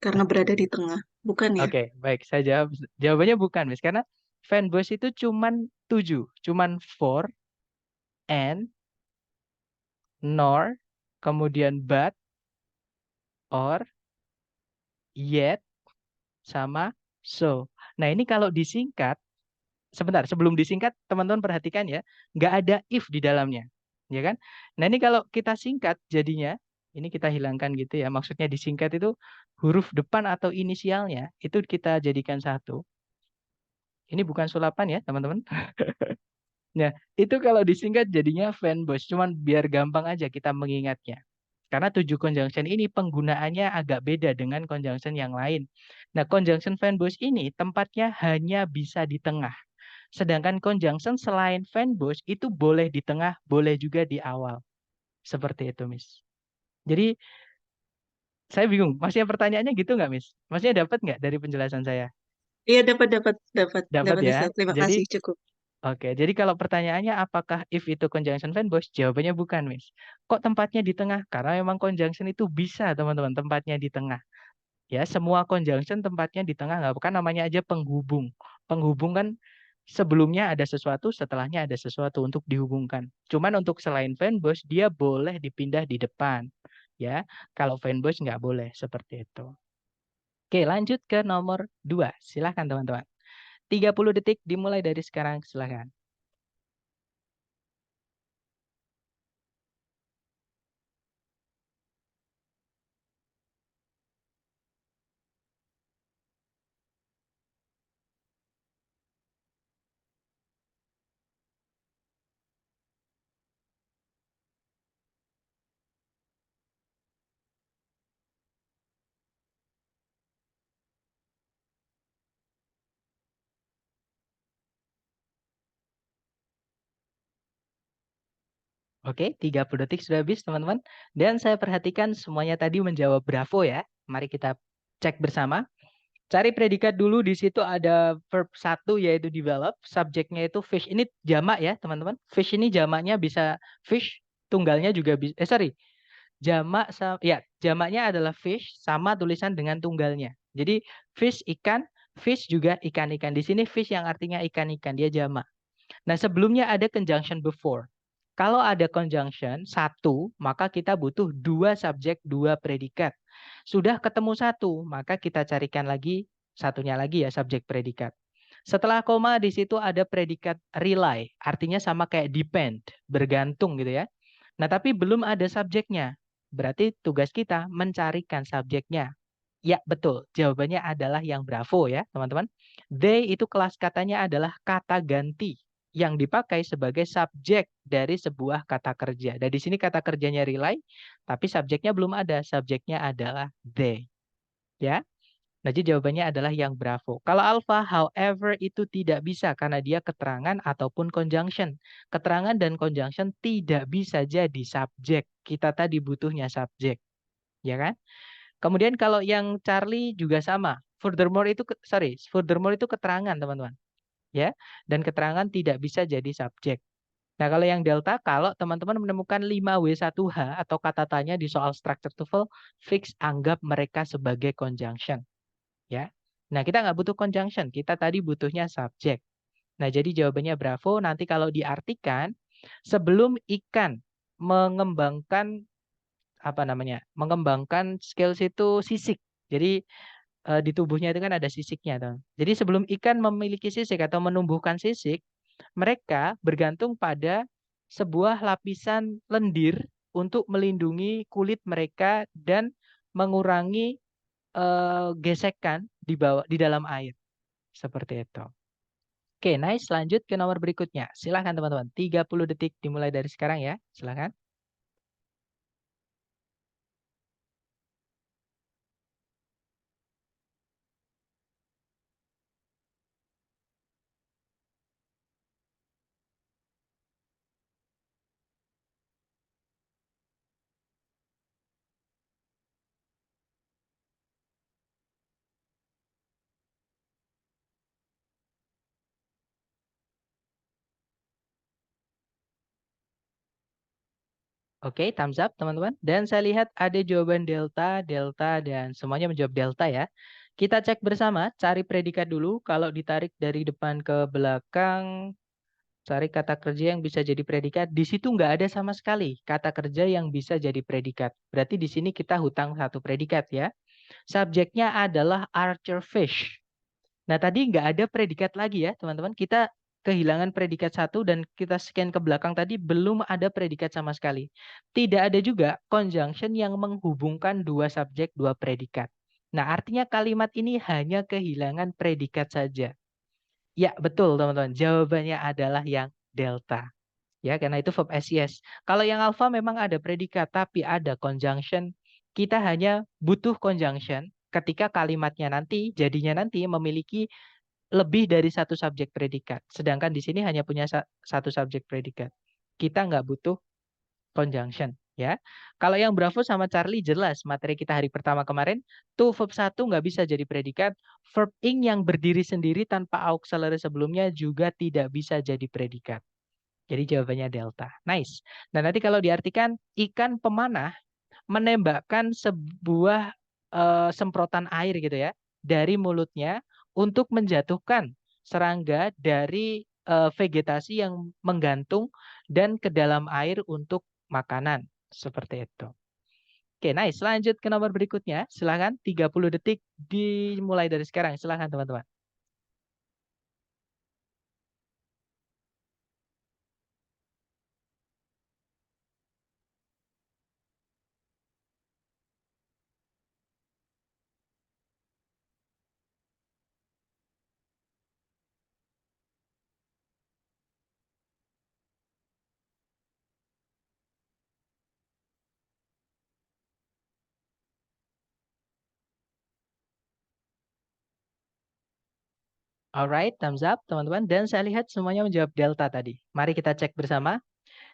Karena berada di tengah. Bukan ya? Oke, baik. Saya jawab. Jawabannya bukan, Miss. Karena fanboys itu cuman 7. Cuman for, and, nor, kemudian but, or, yet, sama so. Nah, ini kalau disingkat, sebentar, sebelum disingkat, teman-teman perhatikan ya, nggak ada if di dalamnya. Ya kan? Nah, ini kalau kita singkat jadinya, ini kita hilangkan gitu ya. Maksudnya disingkat itu huruf depan atau inisialnya, itu kita jadikan satu. Ini bukan sulapan ya, teman-teman. Nah, itu kalau disingkat jadinya fanboys. Cuman biar gampang aja kita mengingatnya. Karena 7 conjunction ini penggunaannya agak beda dengan conjunction yang lain. Nah, conjunction fanboys ini tempatnya hanya bisa di tengah. Sedangkan conjunction selain fanboys itu boleh di tengah, boleh juga di awal. Seperti itu, Miss. Jadi, saya bingung. Maksudnya pertanyaannya gitu nggak, Miss? Maksudnya dapat nggak dari penjelasan saya? Iya, dapat, Dapat ya. Mister. Terima Jadi, kasih, cukup. oke, jadi kalau pertanyaannya apakah if itu conjunction fanboys? Jawabannya bukan, Miss. Kok tempatnya di tengah? Karena memang conjunction itu bisa, teman-teman, tempatnya di tengah. Ya, semua conjunction tempatnya di tengah, nggak bukan, namanya aja penghubung. Penghubung kan sebelumnya ada sesuatu, setelahnya ada sesuatu untuk dihubungkan. Cuman untuk selain fanboys, dia boleh dipindah di depan. Ya, kalau fanboys nggak boleh seperti itu. Oke, lanjut ke nomor 2. Silahkan, teman-teman. 30 detik dimulai dari sekarang, silahkan. Oke, 30 detik sudah habis, teman-teman. Dan saya perhatikan semuanya tadi menjawab bravo ya. Mari kita cek bersama. Cari predikat dulu, di situ ada verb 1 yaitu develop, subjeknya itu fish. Ini jamak ya, teman-teman. Fish ini jamaknya bisa fish, tunggalnya juga bisa. Jamak ya, jamaknya adalah fish sama tulisan dengan tunggalnya. Jadi fish ikan, fish juga ikan-ikan. Di sini fish yang artinya ikan-ikan, dia jamak. Nah, sebelumnya ada conjunction before. Kalau ada conjunction satu, maka kita butuh 2 subjek, 2 predikat. Sudah ketemu 1, maka kita carikan lagi satunya lagi ya, subjek predikat. Setelah koma di situ ada predikat rely, artinya sama kayak depend, bergantung gitu ya. Nah, tapi belum ada subjeknya. Berarti tugas kita mencarikan subjeknya. Ya, betul. Jawabannya adalah yang bravo ya, teman-teman. They itu kelas katanya adalah kata ganti yang dipakai sebagai subjek dari sebuah kata kerja. Dan di sini kata kerjanya rely, tapi subjeknya belum ada. Subjeknya adalah they. Ya. Nah, jadi jawabannya adalah yang bravo. Kalau alpha, however, itu tidak bisa karena dia keterangan ataupun conjunction. Keterangan dan conjunction tidak bisa jadi subjek. Kita tadi butuhnya subjek. Ya kan? Kemudian kalau yang Charlie juga sama. Furthermore itu furthermore itu keterangan, teman-teman. Ya, dan keterangan tidak bisa jadi subjek. Nah, kalau yang delta, kalau teman-teman menemukan 5W1H atau kata tanya di soal structure TOEFL, fix anggap mereka sebagai conjunction. Ya. Nah, kita nggak butuh conjunction, kita tadi butuhnya subjek. Nah, jadi jawabannya bravo. Nanti kalau diartikan, sebelum ikan mengembangkan mengembangkan skills itu sisik. Jadi di tubuhnya itu kan ada sisiknya, teman. Jadi sebelum ikan memiliki sisik atau menumbuhkan sisik, mereka bergantung pada sebuah lapisan lendir untuk melindungi kulit mereka dan mengurangi gesekan di dalam air. Seperti itu. Oke, nice. Lanjut ke nomor berikutnya. Silahkan teman-teman. 30 detik dimulai dari sekarang ya. Silahkan. Oke, thumbs up teman-teman. Dan saya lihat ada jawaban delta, delta, dan semuanya menjawab delta ya. Kita cek bersama, cari predikat dulu. Kalau ditarik dari depan ke belakang, cari kata kerja yang bisa jadi predikat. Di situ nggak ada sama sekali kata kerja yang bisa jadi predikat. Berarti di sini kita hutang satu predikat ya. Subjeknya adalah Archer Fish. Nah, tadi nggak ada predikat lagi ya, teman-teman. Kita kehilangan predikat satu dan kita scan ke belakang tadi belum ada predikat sama sekali. Tidak ada juga conjunction yang menghubungkan dua subjek, dua predikat. Nah, artinya kalimat ini hanya kehilangan predikat saja. Ya, betul, teman-teman. Jawabannya adalah yang delta. Ya, karena itu verb SES. Kalau yang alpha memang ada predikat, tapi ada conjunction. Kita hanya butuh conjunction ketika kalimatnya nanti, jadinya nanti memiliki lebih dari satu subjek predikat. Sedangkan di sini hanya punya satu subjek predikat. Kita nggak butuh conjunction. Ya, kalau yang Bravo sama Charlie jelas materi kita hari pertama kemarin, tuh verb 1 nggak bisa jadi predikat, verb ing yang berdiri sendiri tanpa auxiliary sebelumnya juga tidak bisa jadi predikat. Jadi jawabannya delta. Nice. Nah, nanti kalau diartikan ikan pemanah menembakkan sebuah semprotan air gitu ya dari mulutnya untuk menjatuhkan serangga dari vegetasi yang menggantung dan ke dalam air untuk makanan. Seperti itu. Oke, nice. Lanjut ke nomor berikutnya. Silakan 30 detik dimulai dari sekarang. Silakan teman-teman. Alright, thumbs up teman-teman. Dan saya lihat semuanya menjawab delta tadi. Mari kita cek bersama.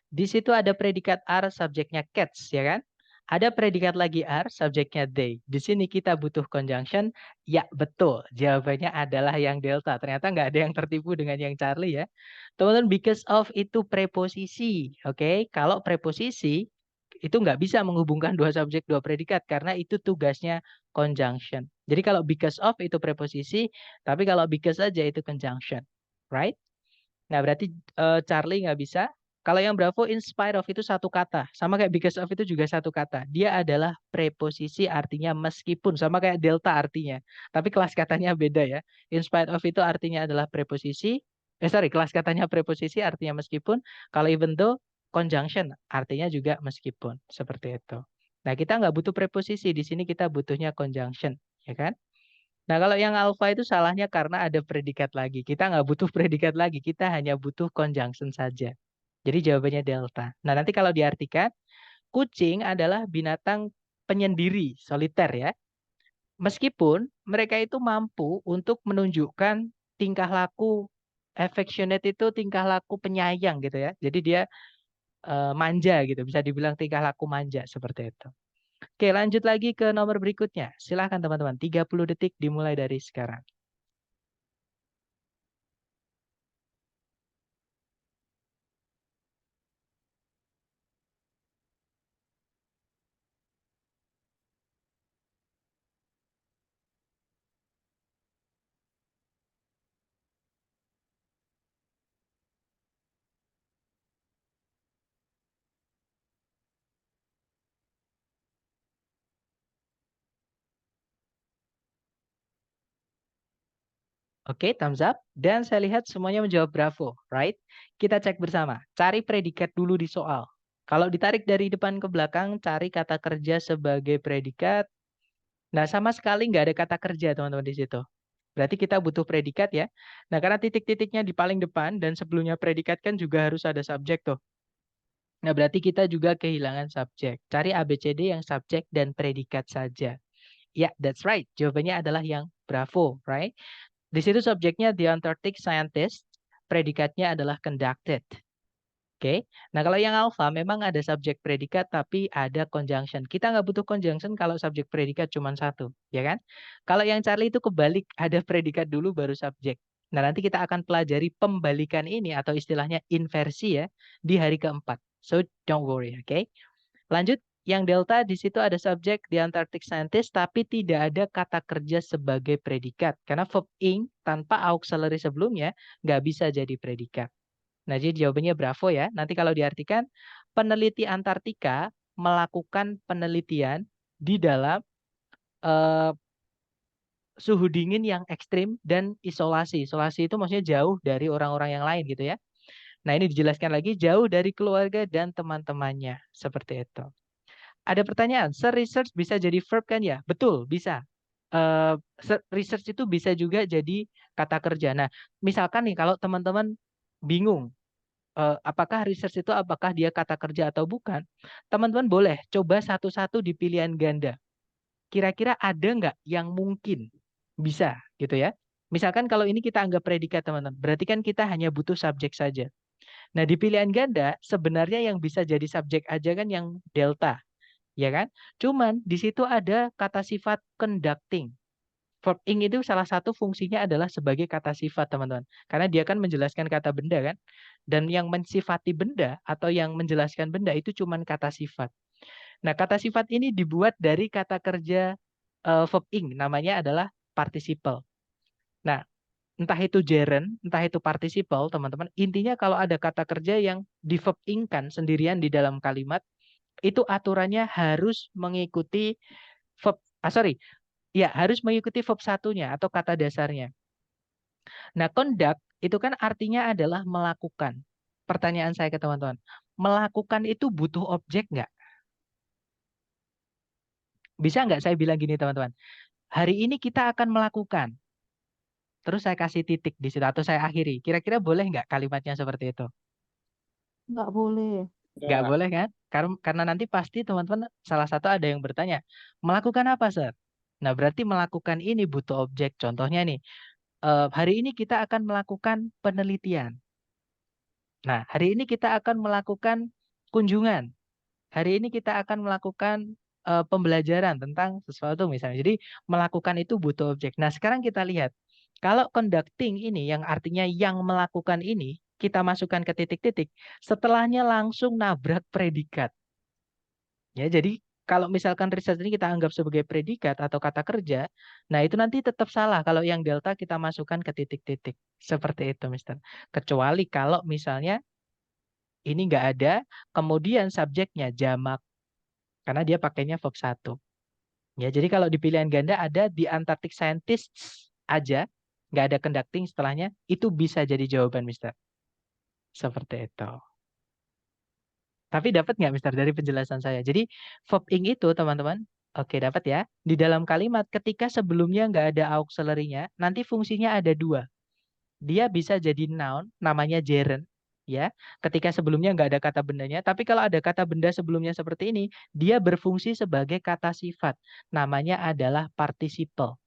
Di situ ada predikat are, subjeknya cats, ya kan? Ada predikat lagi are, subjeknya they. Di sini kita butuh conjunction. Ya, betul. Jawabannya adalah yang delta. Ternyata nggak ada yang tertipu dengan yang Charlie ya. Teman-teman, because of itu preposisi. Oke, kalau preposisi itu nggak bisa menghubungkan dua subjek, dua predikat. Karena itu tugasnya conjunction. Jadi kalau because of itu preposisi, tapi kalau because saja itu conjunction. Right? Nah, berarti Charlie nggak bisa. Kalau yang Bravo, in spite of itu satu kata. Sama kayak because of itu juga satu kata. Dia adalah preposisi artinya meskipun. Sama kayak delta artinya. Tapi kelas katanya beda ya. In spite of itu artinya adalah preposisi. Kelas katanya preposisi artinya meskipun. Kalau even though, conjunction artinya juga meskipun. Seperti itu. Nah, kita nggak butuh preposisi. Di sini kita butuhnya conjunction. Ya kan? Nah, kalau yang alpha itu salahnya karena ada predikat lagi. Kita nggak butuh predikat lagi, kita hanya butuh conjunction saja. Jadi jawabannya delta. Nah, nanti kalau diartikan, kucing adalah binatang penyendiri, soliter ya. Meskipun mereka itu mampu untuk menunjukkan tingkah laku affectionate itu tingkah laku penyayang gitu ya. Jadi dia manja gitu, bisa dibilang tingkah laku manja seperti itu. Oke, lanjut lagi ke nomor berikutnya. Silahkan teman-teman, 30 detik dimulai dari sekarang. Oke, thumbs up. Dan saya lihat semuanya menjawab bravo, right? Kita cek bersama. Cari predikat dulu di soal. Kalau ditarik dari depan ke belakang, cari kata kerja sebagai predikat. Nah, sama sekali nggak ada kata kerja, teman-teman, di situ. Berarti kita butuh predikat ya. Nah, karena titik-titiknya di paling depan dan sebelumnya predikat kan juga harus ada subjek tuh. Nah, berarti kita juga kehilangan subjek. Cari ABCD yang subjek dan predikat saja. Ya, that's right. Jawabannya adalah yang bravo, right? Di situ subjeknya The Antarctic Scientist, predikatnya adalah conducted. Oke, nah kalau yang alpha memang ada subjek predikat tapi ada conjunction. Kita nggak butuh conjunction kalau subjek predikat cuma satu, ya kan? Kalau yang Charlie itu kebalik, ada predikat dulu baru subjek. Nah nanti kita akan pelajari pembalikan ini atau istilahnya inversi ya di hari keempat. So don't worry, oke? Lanjut, yang delta di situ ada subjek The Antarctic Scientist tapi tidak ada kata kerja sebagai predikat. Karena verb ing tanpa auxiliary sebelumnya nggak bisa jadi predikat. Nah, jadi jawabannya bravo ya. Nanti kalau diartikan, peneliti Antartika melakukan penelitian di dalam eh, suhu dingin yang ekstrim dan isolasi. Isolasi itu maksudnya jauh dari orang-orang yang lain gitu ya. Nah, ini dijelaskan lagi jauh dari keluarga dan teman-temannya. Seperti itu. Ada pertanyaan, research bisa jadi verb kan ya? Betul, bisa. Research itu bisa juga jadi kata kerja. Nah, misalkan nih kalau teman-teman bingung, apakah research itu apakah dia kata kerja atau bukan? Teman-teman boleh coba satu-satu di pilihan ganda. Kira-kira ada nggak yang mungkin bisa gitu ya? Misalkan kalau ini kita anggap predikat teman-teman, berarti kan kita hanya butuh subjek saja. Nah di pilihan ganda sebenarnya yang bisa jadi subjek aja kan yang delta, ya kan? Cuman di situ ada kata sifat conducting. Verb ing itu salah satu fungsinya adalah sebagai kata sifat, teman-teman. Karena dia kan menjelaskan kata benda kan. Dan yang mensifati benda atau yang menjelaskan benda itu cuma kata sifat. Nah, kata sifat ini dibuat dari kata kerja verb ing. Namanya adalah participle. Nah, entah itu gerund, entah itu participle, teman-teman. Intinya kalau ada kata kerja yang di verb ing-kan sendirian di dalam kalimat, itu aturannya harus mengikuti verb, ya, harus mengikuti verb satunya atau kata dasarnya. Nah, conduct itu kan artinya adalah melakukan. Pertanyaan saya ke teman-teman, melakukan itu butuh objek nggak? Bisa nggak saya bilang gini teman-teman, hari ini kita akan melakukan. Terus saya kasih titik di situ atau saya akhiri. Kira-kira boleh nggak kalimatnya seperti itu? Nggak boleh. Nggak Ya. boleh kan? Karena nanti pasti teman-teman salah satu ada yang bertanya, melakukan apa, Sir? Nah, berarti melakukan ini butuh objek. Contohnya nih, hari ini kita akan melakukan penelitian. Nah, hari ini kita akan melakukan kunjungan. Hari ini kita akan melakukan pembelajaran tentang sesuatu misalnya. Jadi melakukan itu butuh objek. Nah, sekarang kita lihat. Kalau conducting ini yang artinya yang melakukan ini, kita masukkan ke titik-titik, setelahnya langsung nabrak predikat. Ya, jadi kalau misalkan research ini kita anggap sebagai predikat atau kata kerja, nah itu nanti tetap salah kalau yang delta kita masukkan ke titik-titik. Seperti itu, Mister. Kecuali kalau misalnya ini nggak ada, kemudian subjeknya jamak. Karena dia pakainya verb satu. Ya, jadi kalau di pilihan ganda ada di Antarctic Scientists aja, nggak ada conducting setelahnya, itu bisa jadi jawaban, Mister. Seperti itu. Tapi dapat nggak, Mister, dari penjelasan saya? Jadi, verb ing itu, teman-teman, oke, dapat ya. Di dalam kalimat, ketika sebelumnya nggak ada auxiliary-nya, nanti fungsinya ada dua. Dia bisa jadi noun, namanya gerund, ya. Ketika sebelumnya nggak ada kata bendanya, tapi kalau ada kata benda sebelumnya seperti ini, dia berfungsi sebagai kata sifat. Namanya adalah participle.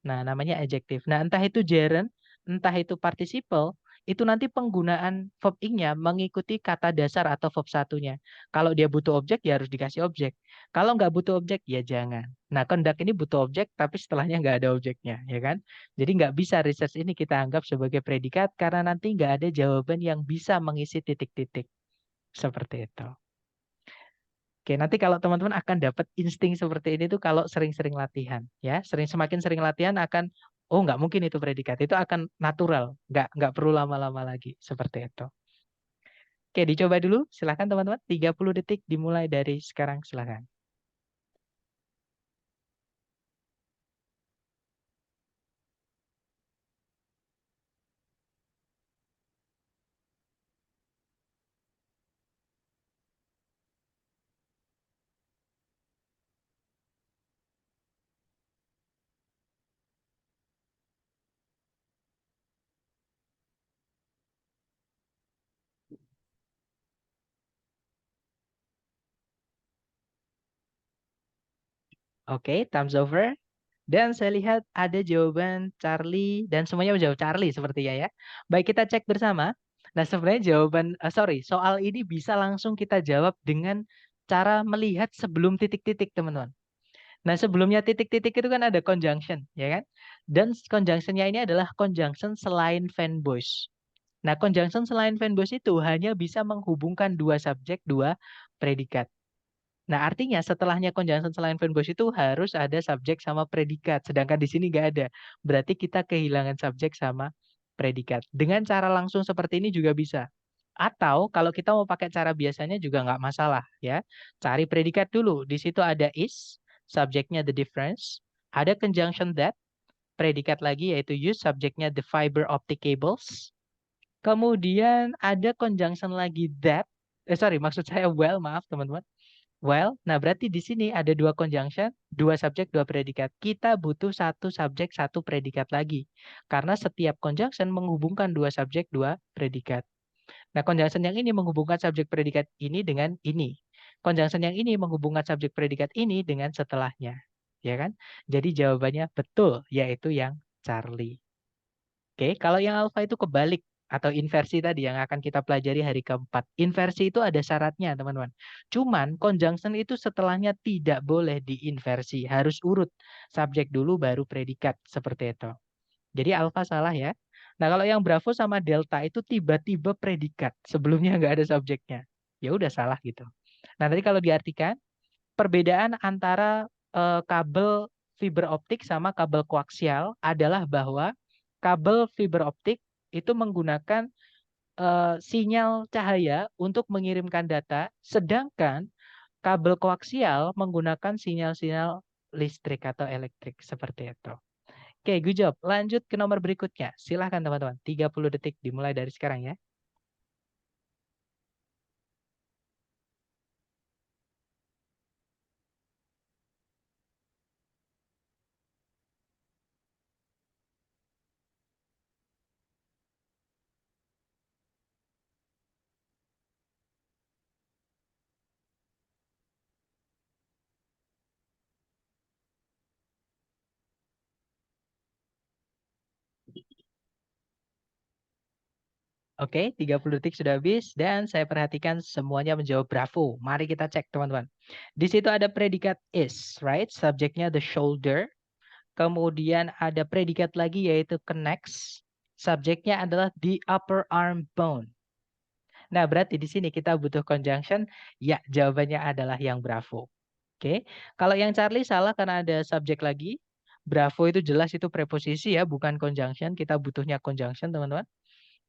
Nah, namanya adjective. Nah, entah itu gerund, entah itu participle, itu nanti penggunaan verb ing-nya mengikuti kata dasar atau verb satunya. Kalau dia butuh objek, ya harus dikasih objek. Kalau nggak butuh objek, ya jangan. Nah, conduct ini butuh objek, tapi setelahnya nggak ada objeknya, ya kan? Jadi nggak bisa research ini kita anggap sebagai predikat, karena nanti nggak ada jawaban yang bisa mengisi titik-titik. Seperti itu. Oke, nanti kalau teman-teman akan dapat insting seperti ini tuh kalau sering-sering latihan, ya. Semakin sering latihan akan, oh nggak mungkin itu predikat, itu akan natural, nggak perlu lama-lama lagi, seperti itu. Oke, dicoba dulu, silakan teman-teman. 30 detik dimulai dari sekarang, silakan. Oke, thumbs over. Dan saya lihat ada jawaban Charlie dan semuanya menjawab Charlie sepertinya ya. Baik, kita cek bersama. Nah, sebenarnya soal ini bisa langsung kita jawab dengan cara melihat sebelum titik-titik, teman-teman. Nah, sebelumnya titik-titik itu kan ada conjunction, ya kan? Dan conjunctionnya ini adalah conjunction selain fanboys. Nah, conjunction selain fanboys itu hanya bisa menghubungkan dua subjek, dua predikat. Nah, artinya setelahnya conjunction selain fanboys itu harus ada subjek sama predikat. Sedangkan di sini nggak ada. Berarti kita kehilangan subjek sama predikat. Dengan cara langsung seperti ini juga bisa. Atau kalau kita mau pakai cara biasanya juga nggak masalah ya. Cari predikat dulu. Di situ ada is, subjeknya the difference. Ada conjunction that, predikat lagi yaitu use, subjeknya the fiber optic cables. Kemudian ada conjunction lagi that, maksud saya well, maaf teman-teman. Well, nah berarti di sini ada dua conjunction, dua subjek, dua predikat. Kita butuh satu subjek, satu predikat lagi. Karena setiap conjunction menghubungkan dua subjek, dua predikat. Nah, conjunction yang ini menghubungkan subjek predikat ini dengan ini. Conjunction yang ini menghubungkan subjek predikat ini dengan setelahnya. Ya kan? Jadi jawabannya betul, yaitu yang Charlie. Oke, kalau yang alfa itu kebalik atau inversi tadi yang akan kita pelajari hari keempat. Inversi itu ada syaratnya, teman-teman. Cuman conjunction itu setelahnya tidak boleh diinversi, harus urut. Subjek dulu baru predikat, seperti itu. Jadi alfa salah ya. Nah, kalau yang bravo sama delta itu tiba-tiba predikat, sebelumnya nggak ada subjeknya. Ya udah salah gitu. Nah, tadi kalau diartikan perbedaan antara kabel fiber optik sama kabel koaksial adalah bahwa kabel fiber optik itu menggunakan sinyal cahaya untuk mengirimkan data, sedangkan kabel koaksial menggunakan sinyal-sinyal listrik atau elektrik seperti itu. Oke, good job. Lanjut ke nomor berikutnya. Silahkan teman-teman. 30 detik dimulai dari sekarang ya. Oke, 30 detik sudah habis dan saya perhatikan semuanya menjawab bravo. Mari kita cek teman-teman. Di situ ada predikat is, right? Subjeknya the shoulder. Kemudian ada predikat lagi yaitu connects. Subjeknya adalah the upper arm bone. Nah, berarti di sini kita butuh conjunction. Ya, jawabannya adalah yang bravo. Oke. Kalau yang Charlie salah karena ada subjek lagi. Bravo itu jelas itu preposisi ya, bukan conjunction. Kita butuhnya conjunction, teman-teman.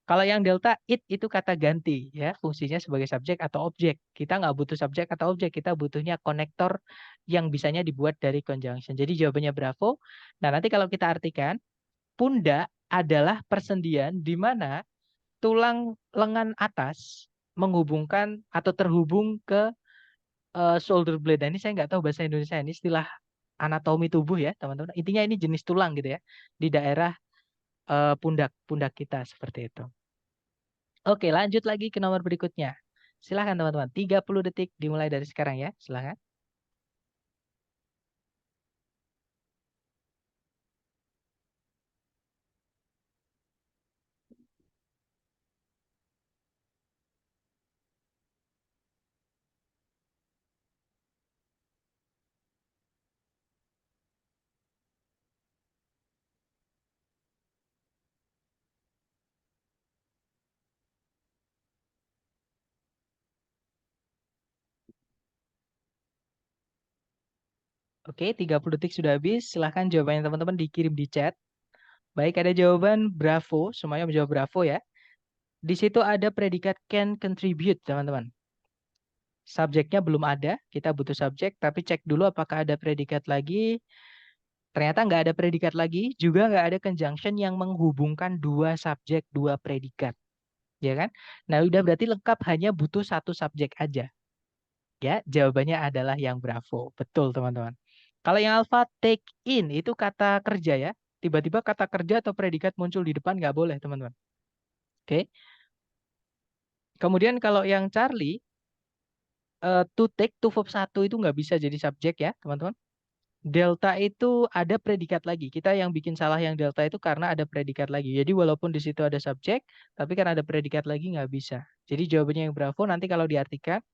Kalau yang delta, it itu kata ganti ya, fungsinya sebagai subjek atau objek. Kita nggak butuh subjek atau objek, kita butuhnya konektor yang bisanya dibuat dari conjunction. Jadi jawabannya bravo. Nah, nanti kalau kita artikan, pundak adalah persendian di mana tulang lengan atas menghubungkan atau terhubung ke shoulder blade. Nah, ini saya nggak tahu bahasa Indonesia, ini istilah anatomi tubuh ya, teman-teman. Intinya ini jenis tulang gitu ya, di daerah pundak kita seperti itu. Oke, lanjut lagi ke nomor berikutnya. Silahkan teman-teman, 30 detik dimulai dari sekarang ya, silahkan. Oke, 30 detik sudah habis. Silahkan jawabannya teman-teman dikirim di chat. Baik, ada jawaban bravo. Semuanya menjawab bravo ya. Di situ ada predikat can contribute, teman-teman. Subjeknya belum ada, kita butuh subjek, tapi cek dulu apakah ada predikat lagi. Ternyata nggak ada predikat lagi, juga nggak ada conjunction yang menghubungkan dua subjek, dua predikat. Ya kan? Nah, udah berarti lengkap, hanya butuh satu subjek aja. Ya, jawabannya adalah yang bravo. Betul, teman-teman. Kalau yang alpha, take in, itu kata kerja ya. Tiba-tiba kata kerja atau predikat muncul di depan, nggak boleh, teman-teman. Oke. Kemudian kalau yang Charlie, to take, to verb 1 itu nggak bisa jadi subjek ya, teman-teman. Delta itu ada predikat lagi. Kita yang bikin salah yang delta itu karena ada predikat lagi. Jadi walaupun di situ ada subjek, tapi kan ada predikat lagi nggak bisa. Jadi jawabannya yang bravo nanti kalau diartikan,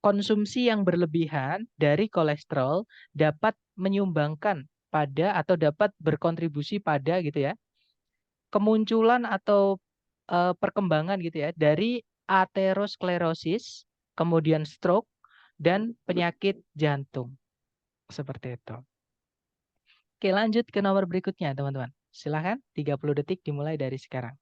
konsumsi yang berlebihan dari kolesterol dapat menyumbangkan pada atau dapat berkontribusi pada gitu ya, kemunculan atau perkembangan gitu ya dari aterosklerosis, kemudian stroke dan penyakit jantung. Seperti itu. Oke, lanjut ke nomor berikutnya, teman-teman. Silahkan, 30 detik dimulai dari sekarang.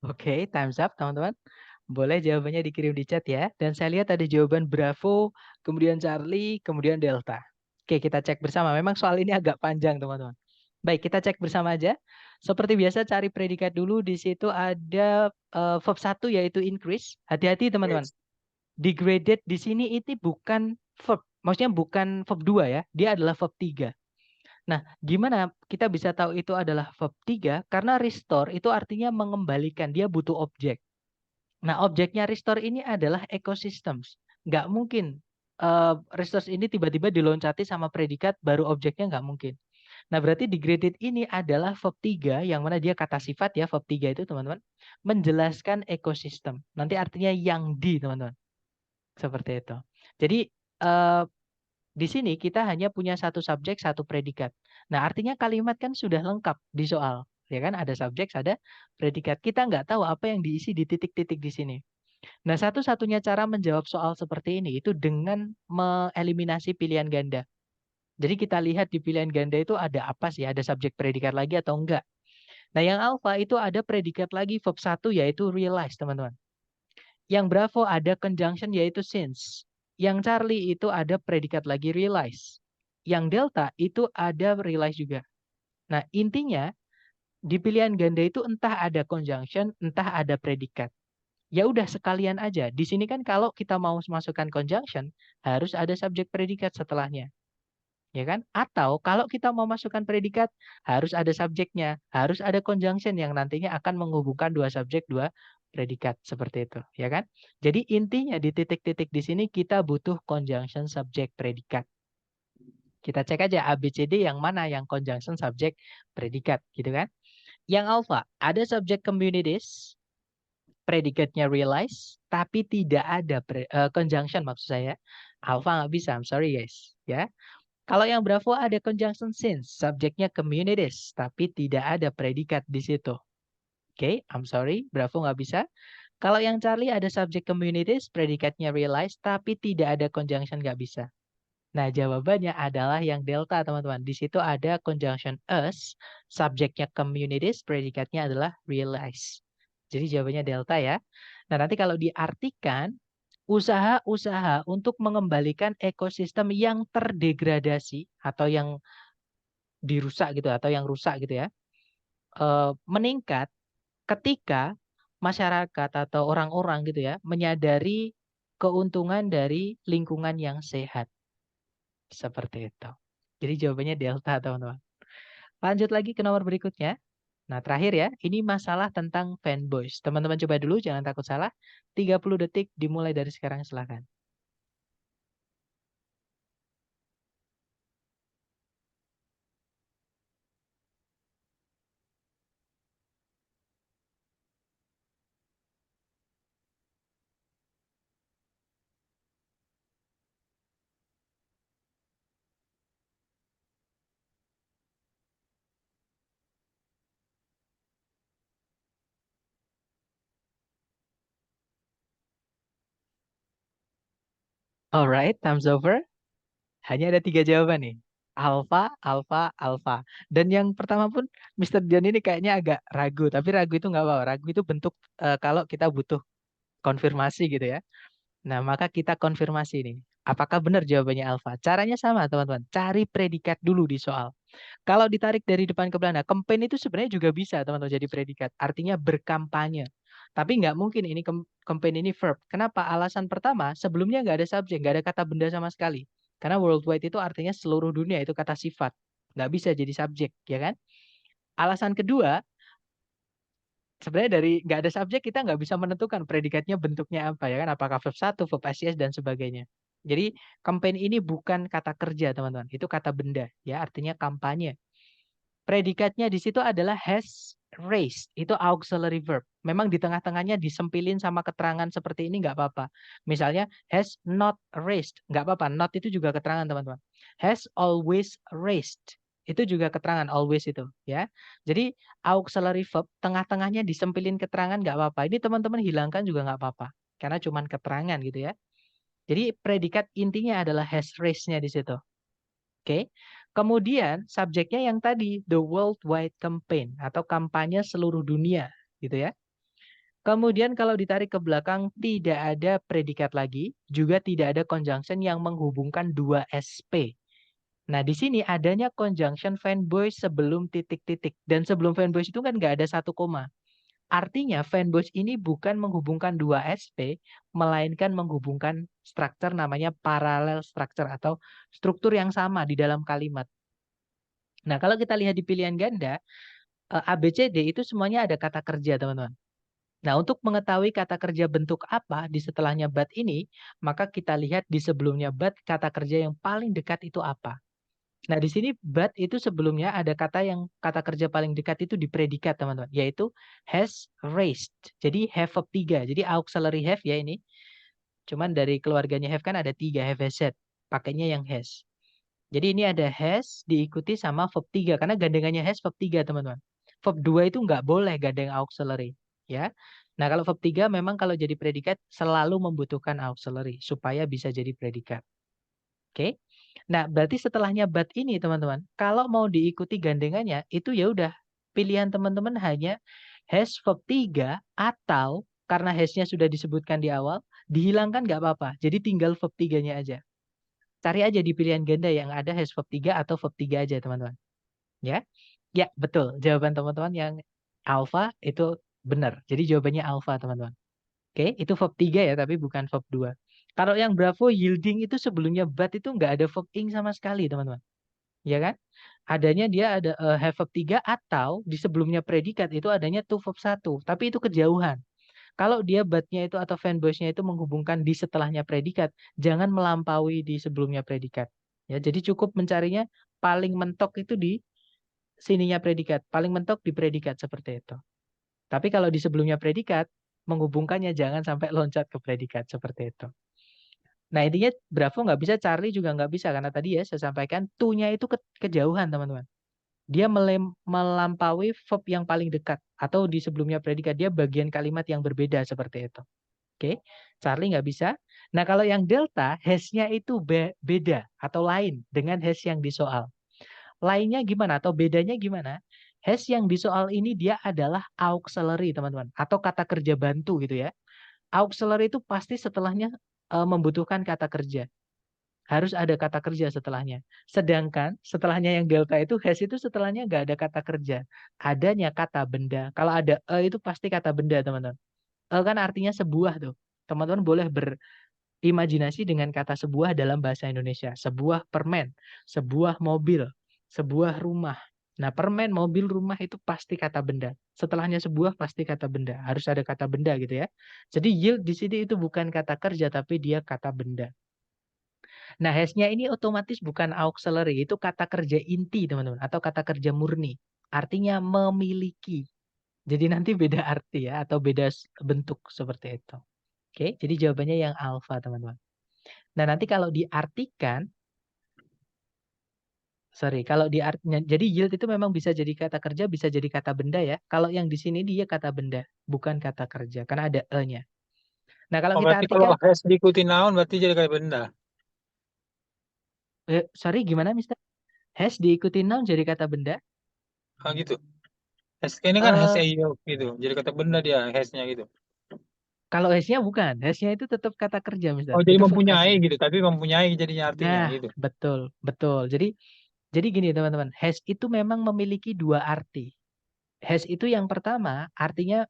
Oke, time's up, teman-teman. Boleh jawabannya dikirim di chat ya. Dan saya lihat ada jawaban Bravo, kemudian Charlie, kemudian Delta. Oke, kita cek bersama. Memang soal ini agak panjang, teman-teman. Baik, kita cek bersama aja. Seperti biasa, cari predikat dulu. Di situ ada verb 1 yaitu increase. Hati-hati, teman-teman. Degraded di sini ini bukan verb. Maksudnya bukan verb 2 ya. Dia adalah verb 3. Nah, gimana kita bisa tahu itu adalah verb 3? Karena restore itu artinya mengembalikan. Dia butuh objek. Nah, objeknya restore ini adalah ecosystems. Nggak mungkin restore ini tiba-tiba diloncati sama predikat baru objeknya nggak mungkin. Nah, berarti degraded ini adalah verb 3 yang mana dia kata sifat ya, verb 3 itu teman-teman. Menjelaskan ekosistem. Nanti artinya yang di, teman-teman. Seperti itu. Jadi, di sini kita hanya punya satu subjek, satu predikat. Nah, artinya kalimat kan sudah lengkap di soal. Ya kan, ada subjek, ada predikat. Kita nggak tahu apa yang diisi di titik-titik di sini. Nah, satu-satunya cara menjawab soal seperti ini itu dengan mengeliminasi pilihan ganda. Jadi kita lihat di pilihan ganda itu ada apa sih? Ada subjek predikat lagi atau enggak? Nah, yang alpha itu ada predikat lagi verb 1 yaitu realize, teman-teman. Yang bravo ada conjunction yaitu since. Yang Charlie itu ada predikat lagi realize. Yang delta itu ada realize juga. Nah, intinya di pilihan ganda itu entah ada conjunction, entah ada predikat. Ya udah sekalian aja. Di sini kan kalau kita mau masukkan conjunction, harus ada subjek predikat setelahnya. Ya kan? Atau kalau kita mau masukkan predikat, harus ada subjeknya, harus ada conjunction yang nantinya akan menghubungkan dua subjek, dua predikat seperti itu, ya kan? Jadi intinya di titik-titik di sini kita butuh conjunction subjek predikat. Kita cek aja ABCD yang mana yang conjunction subjek predikat, gitu kan? Yang alpha ada subjek communities, predikatnya realize, tapi tidak ada conjunction maksud saya. Alpha nggak bisa, I'm sorry guys, ya. Kalau yang bravo ada conjunction since, subjeknya communities, tapi tidak ada predikat di situ. Oke, I'm sorry, bravo nggak bisa. Kalau yang Charlie ada subjek communities, predikatnya realize, tapi tidak ada conjunction nggak bisa. Nah, jawabannya adalah yang delta, teman-teman. Di situ ada conjunction us, subjeknya communities, predikatnya adalah realize. Jadi jawabannya delta ya. Nah, nanti kalau diartikan, usaha-usaha untuk mengembalikan ekosistem yang terdegradasi atau yang dirusak gitu atau yang rusak gitu ya, meningkat ketika masyarakat atau orang-orang gitu ya menyadari keuntungan dari lingkungan yang sehat. Seperti itu. Jadi jawabannya delta, teman-teman. Lanjut lagi ke nomor berikutnya. Nah, terakhir ya, ini masalah tentang fanboys. Teman-teman coba dulu, jangan takut salah. 30 detik dimulai dari sekarang, silakan. Alright, thumbs over. Hanya ada 3 jawaban nih. Alpha, alpha, alpha. Dan yang pertama pun Mr. John ini kayaknya agak ragu. Tapi ragu itu nggak apa-apa. Ragu itu bentuk kalau kita butuh konfirmasi gitu ya. Nah, maka kita konfirmasi nih. Apakah benar jawabannya alpha? Caranya sama, teman-teman. Cari predikat dulu di soal. Kalau ditarik dari depan ke belakang, campaign itu sebenarnya juga bisa, teman-teman, jadi predikat. Artinya berkampanye. Tapi nggak mungkin ini campaign ini verb. Kenapa? Alasan pertama, sebelumnya nggak ada subjek, nggak ada kata benda sama sekali. Karena worldwide itu artinya seluruh dunia, itu kata sifat. Nggak bisa jadi subjek, ya kan? Alasan kedua, sebenarnya dari nggak ada subjek kita nggak bisa menentukan predikatnya bentuknya apa ya kan, apakah verb 1, verb SIS dan sebagainya. Jadi campaign ini bukan kata kerja, teman-teman, itu kata benda ya, artinya kampanye. Predikatnya di situ adalah has raised, itu auxiliary verb. Memang di tengah-tengahnya disempilin sama keterangan seperti ini nggak apa-apa. Misalnya has not raised, nggak apa-apa. Not itu juga keterangan, teman-teman. Has always raised, itu juga keterangan, always itu ya. Jadi auxiliary verb tengah-tengahnya disempilin keterangan nggak apa-apa. Ini teman-teman hilangkan juga nggak apa-apa, karena cuman keterangan gitu ya. Jadi predikat intinya adalah has raised-nya di situ. Oke. Kemudian subjeknya yang tadi, the worldwide campaign atau kampanye seluruh dunia gitu ya. Kemudian kalau ditarik ke belakang tidak ada predikat lagi, juga tidak ada conjunction yang menghubungkan dua SP. Nah, di sini adanya conjunction fanboys sebelum titik-titik, dan sebelum fanboys itu kan nggak ada satu koma. Artinya fanboys ini bukan menghubungkan dua SP, melainkan menghubungkan struktur namanya parallel structure atau struktur yang sama di dalam kalimat. Nah, kalau kita lihat di pilihan ganda, ABCD itu semuanya ada kata kerja, teman-teman. Nah, untuk mengetahui kata kerja bentuk apa di setelahnya but ini, maka kita lihat di sebelumnya but kata kerja yang paling dekat itu apa. Nah, di sini but itu sebelumnya ada kata kerja paling dekat itu di predikat, teman-teman, yaitu has raised. Jadi have verb 3. Jadi auxiliary have ya ini. Cuman dari keluarganya have kan ada 3, have, has, had. Pakainya yang has. Jadi ini ada has diikuti sama verb 3 karena gandengannya has verb 3, teman-teman. Verb 2 itu nggak boleh gandeng auxiliary, ya. Nah, kalau verb 3 memang kalau jadi predikat selalu membutuhkan auxiliary supaya bisa jadi predikat. Oke. Nah, berarti setelahnya but ini, teman-teman, kalau mau diikuti gandengannya itu ya udah pilihan teman-teman hanya has verb 3 atau karena has-nya sudah disebutkan di awal, dihilangkan nggak apa-apa. Jadi tinggal verb 3-nya aja. Cari aja di pilihan ganda yang ada has verb 3 atau verb 3 aja, teman-teman. Ya. Ya, betul. Jawaban teman-teman yang alpha itu benar. Jadi jawabannya alpha, teman-teman. Oke, itu verb 3 ya, tapi bukan verb 2. Kalau yang bravo yielding itu sebelumnya but itu nggak ada verb ing sama sekali, teman-teman. Ya kan? Adanya dia ada have verb 3 atau di sebelumnya predikat itu adanya to verb 1. Tapi itu kejauhan. Kalau dia but-nya itu atau fanboys-nya itu menghubungkan di setelahnya predikat, jangan melampaui di sebelumnya predikat. Ya, jadi cukup mencarinya paling mentok itu di sininya predikat, paling mentok di predikat seperti itu. Tapi kalau di sebelumnya predikat, menghubungkannya jangan sampai loncat ke predikat seperti itu. Nah, intinya Bravo nggak bisa, Charlie juga nggak bisa karena tadi ya saya sampaikan to-nya itu kejauhan, teman-teman. Dia melampaui verb yang paling dekat atau di sebelumnya predikat dia bagian kalimat yang berbeda seperti itu. Oke, Charlie nggak bisa. Nah, kalau yang delta, has-nya itu beda atau lain dengan has yang di soal. Lainnya gimana atau bedanya gimana? Has yang di soal ini dia adalah auxiliary, teman-teman, atau kata kerja bantu gitu ya. Auxiliary itu pasti setelahnya membutuhkan kata kerja. Harus ada kata kerja setelahnya. Sedangkan setelahnya yang delta itu has itu setelahnya nggak ada kata kerja. Adanya kata benda. Kalau ada itu pasti kata benda, teman-teman. Kan artinya sebuah tuh. Teman-teman boleh berimajinasi dengan kata sebuah dalam bahasa Indonesia. Sebuah permen, sebuah mobil, sebuah rumah. Nah, permen, mobil, rumah itu pasti kata benda. Setelahnya sebuah pasti kata benda. Harus ada kata benda gitu ya. Jadi yield di sini itu bukan kata kerja tapi dia kata benda. Nah, has-nya ini otomatis bukan auxiliary, itu kata kerja inti, teman-teman, atau kata kerja murni. Artinya memiliki. Jadi nanti beda arti ya, atau beda bentuk seperti itu. Oke, jadi jawabannya yang alpha, teman-teman. Nah, nanti kalau diartikan, kalau diartinya, jadi yield itu memang bisa jadi kata kerja, bisa jadi kata benda ya. Kalau yang di sini dia kata benda, bukan kata kerja, karena ada e-nya. Nah, kalau kita berarti kalau artikan, has diikuti noun berarti jadi kayak benda. Sorry, gimana, Mister? Has diikuti noun jadi kata benda? Gitu. Has ini kan has Eh, IO gitu. Jadi kata benda dia hasnya gitu. Kalau has-nya bukan. Has-nya itu tetap kata kerja, Mister. Oh, jadi Itu verb mempunyai S-nya. gitu. Tapi mempunyai jadinya artinya Nah, gitu. betul, betul. Jadi gini, teman-teman. Has itu memang memiliki dua arti. Has itu yang pertama, artinya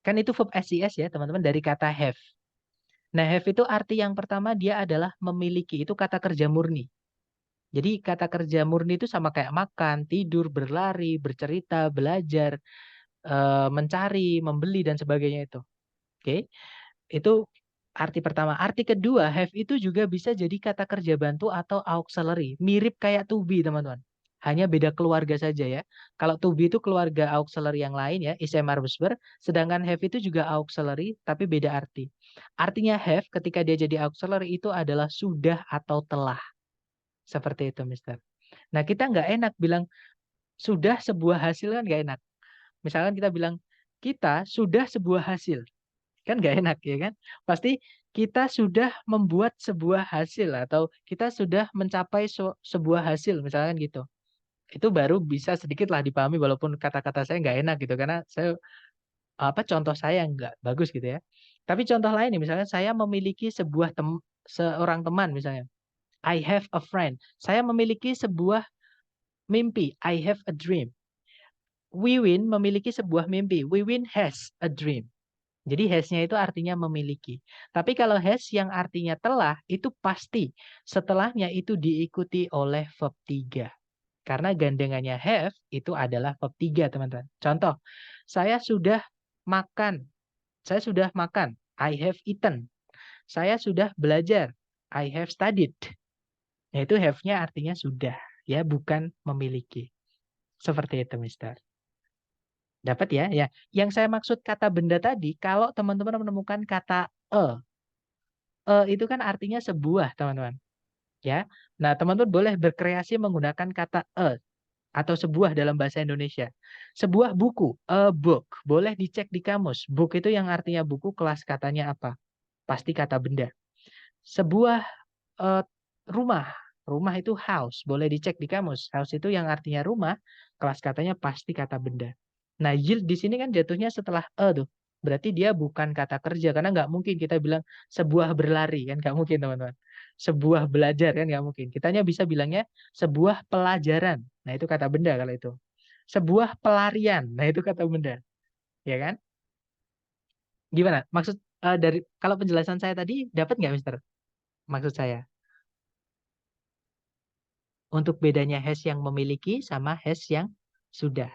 kan itu verb SIS ya, teman-teman, dari kata have. Nah, have itu arti yang pertama dia adalah memiliki. Itu kata kerja murni. Jadi kata kerja murni itu sama kayak makan, tidur, berlari, bercerita, belajar, mencari, membeli, dan sebagainya itu. Oke, itu arti pertama. Arti kedua, have itu juga bisa jadi kata kerja bantu atau auxiliary. Mirip kayak to be, teman-teman. Hanya beda keluarga saja ya. Kalau to be itu keluarga auxiliary yang lain ya, is am, are, was, were. Sedangkan have itu juga auxiliary, tapi beda arti. Artinya have ketika dia jadi auxiliary itu adalah sudah atau telah. Seperti itu, Mister. Nah, kita nggak enak bilang sudah sebuah hasil, kan nggak enak. Misalkan kita bilang kita sudah sebuah hasil. Kan nggak enak ya kan? Pasti kita sudah membuat sebuah hasil atau kita sudah mencapai sebuah hasil misalkan gitu. Itu baru bisa sedikit lah dipahami walaupun kata-kata saya nggak enak gitu karena saya contoh saya nggak bagus gitu ya. Tapi contoh lain nih misalnya saya memiliki seorang teman misalnya. I have a friend. Saya memiliki sebuah mimpi. I have a dream. Wiwin memiliki sebuah mimpi. Wiwin has a dream. Jadi has-nya itu artinya memiliki. Tapi kalau has yang artinya telah, itu pasti setelahnya itu diikuti oleh verb 3. Karena gandengannya have itu adalah verb 3, teman-teman. Contoh, saya sudah makan. Saya sudah makan. I have eaten. Saya sudah belajar. I have studied. Yaitu have-nya artinya sudah, ya, bukan memiliki. Seperti itu, Mister. Dapat ya? Ya. Yang saya maksud kata benda tadi, kalau teman-teman menemukan kata itu kan artinya sebuah, teman-teman. Ya. Nah, teman-teman boleh berkreasi menggunakan kata atau sebuah dalam bahasa Indonesia. Sebuah buku, a book. Boleh dicek di kamus. Book itu yang artinya buku, kelas katanya apa? Pasti kata benda. Sebuah rumah. Rumah itu house. Boleh dicek di kamus. House itu yang artinya rumah, kelas katanya pasti kata benda. Nah, yield di sini kan jatuhnya setelah tuh. Berarti dia bukan kata kerja. Karena nggak mungkin kita bilang sebuah berlari. Kan nggak mungkin, teman-teman. Sebuah belajar kan nggak mungkin. Kita hanya bisa bilangnya sebuah pelajaran. Nah, itu kata benda kalau itu. Sebuah pelarian. Nah, itu kata benda. Ya kan? Gimana? Maksud dari kalau penjelasan saya tadi dapat nggak, Mister? Maksud saya. Untuk bedanya has yang memiliki sama has yang sudah.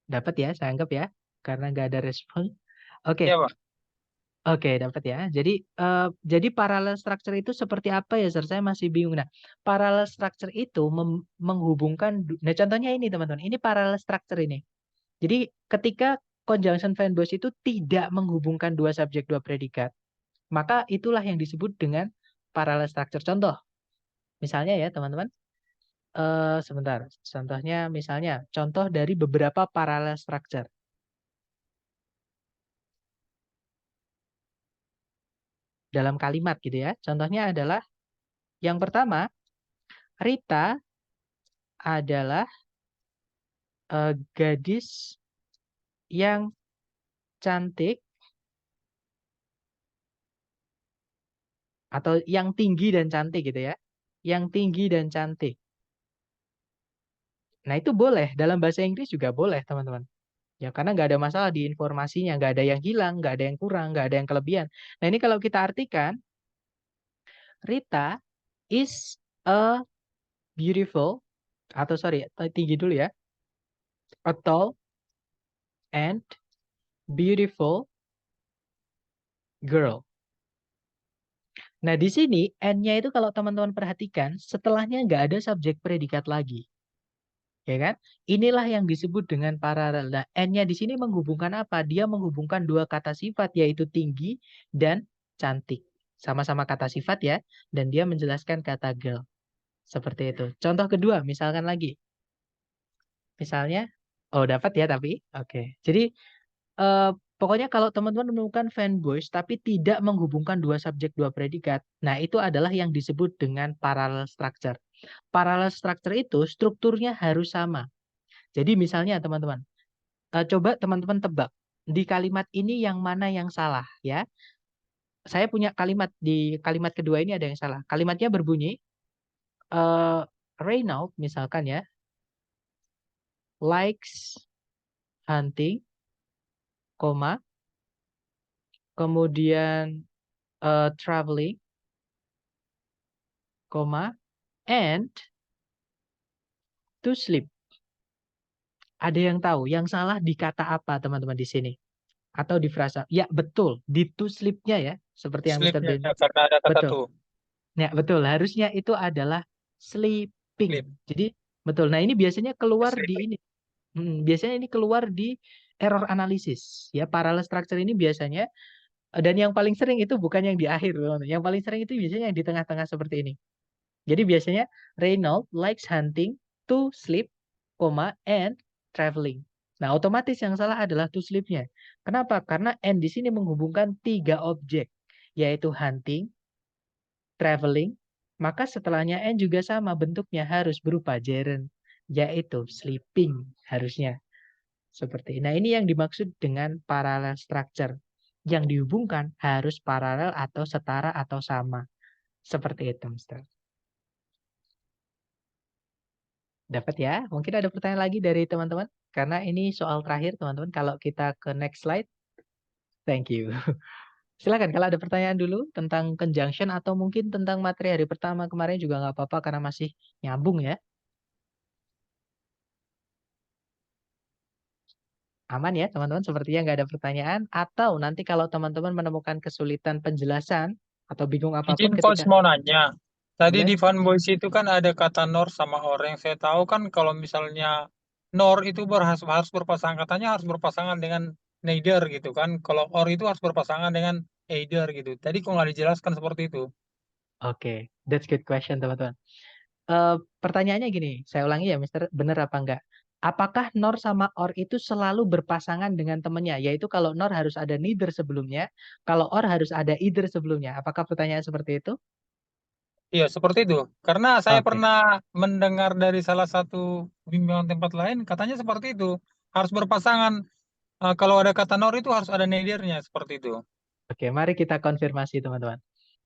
Dapat ya, saya anggap ya. Karena nggak ada respon. Oke, Ya, Pak. oke, dapat ya. Jadi parallel structure itu seperti apa ya, Sir? Saya masih bingung. Nah, parallel structure itu menghubungkan. Nah, contohnya ini, teman-teman. Ini parallel structure ini. Jadi ketika conjunction verbose itu tidak menghubungkan dua subjek, dua predikat, maka itulah yang disebut dengan parallel structure. Contoh, misalnya ya, teman-teman. Sebentar. Contohnya misalnya contoh dari beberapa parallel structure dalam kalimat gitu ya. Contohnya adalah yang pertama, Rita adalah gadis yang cantik atau yang tinggi dan cantik gitu ya. Yang tinggi dan cantik. Nah, itu boleh dalam bahasa Inggris juga boleh, teman-teman. Ya, karena nggak ada masalah di informasinya, nggak ada yang hilang, nggak ada yang kurang, nggak ada yang kelebihan. Nah, ini kalau kita artikan, Rita is a beautiful, atau sorry, tinggi dulu ya, a tall and beautiful girl. Nah, di sini N-nya itu kalau teman-teman perhatikan, setelahnya nggak ada subjek predikat lagi. Ya kan? Inilah yang disebut dengan paralel. Nah, N-nya di sini menghubungkan apa? Dia menghubungkan dua kata sifat, yaitu tinggi dan cantik. Sama-sama kata sifat ya, dan dia menjelaskan kata girl. Seperti itu. Contoh kedua, misalkan lagi. Misalnya, oh dapat ya tapi? Oke. Jadi, Pokoknya kalau teman-teman menemukan fanboys tapi tidak menghubungkan dua subjek dua predikat, nah itu adalah yang disebut dengan parallel structure. Parallel structure itu strukturnya harus sama. Jadi misalnya teman-teman, coba teman-teman tebak di kalimat ini yang mana yang salah ya. Saya punya kalimat, di kalimat kedua ini ada yang salah. Kalimatnya berbunyi Reynald misalkan ya, likes hunting, koma, kemudian traveling, koma, and to sleep. Ada yang tahu yang salah di kata apa teman-teman di sini? Atau di frasa? Ya betul, di to sleep-nya ya, seperti yang Mr. Sleep-nya Ben. karena ada kata Betul. to. Ya betul, harusnya itu adalah Sleep. sleeping. Jadi betul. Nah ini biasanya keluar di Sleeping. ini. Biasanya ini keluar di error analysis. Ya parallel structure ini biasanya, dan yang paling sering itu bukan yang di akhir, teman-teman. Yang paling sering itu biasanya yang di tengah-tengah seperti ini. Jadi biasanya Reynolds likes hunting, to sleep, and traveling. Nah, otomatis yang salah adalah to sleep-nya. Kenapa? Karena and di sini menghubungkan 3 objek, yaitu hunting, traveling, maka setelahnya and juga sama bentuknya harus berupa gerund, yaitu sleeping harusnya. Seperti. Nah, ini yang dimaksud dengan parallel structure. Yang dihubungkan harus paralel atau setara atau sama. Seperti itu, Mister. Dapat ya? Mungkin ada pertanyaan lagi dari teman-teman? Karena ini soal terakhir, teman-teman. Kalau kita ke next slide. Thank you. Silakan kalau ada pertanyaan dulu tentang conjunction atau mungkin tentang materi hari pertama kemarin juga nggak apa-apa karena masih nyambung ya. Aman ya teman-teman, sepertinya nggak ada pertanyaan. Atau nanti kalau teman-teman menemukan kesulitan penjelasan atau bingung apapun Izin coach ketika... mau nanya. Tadi Boleh? di fanboys itu kan ada kata nor sama or. Yang saya tahu kan kalau misalnya nor itu harus berpasangan, katanya harus berpasangan dengan neither gitu kan. Kalau or itu harus berpasangan dengan either gitu. Tadi kok nggak dijelaskan seperti itu. Oke, that's good question teman-teman. Pertanyaannya gini, saya ulangi ya Mister, bener apa enggak? Apakah nor sama or itu selalu berpasangan dengan temannya? Yaitu kalau nor harus ada neither sebelumnya, kalau or harus ada either sebelumnya. Apakah pertanyaan seperti itu? Iya, seperti itu. Karena saya Oke, pernah mendengar dari salah satu bimbingan tempat lain, katanya seperti itu. Harus berpasangan. Kalau ada kata nor itu harus ada neither-nya, seperti itu. oke, mari kita konfirmasi teman-teman.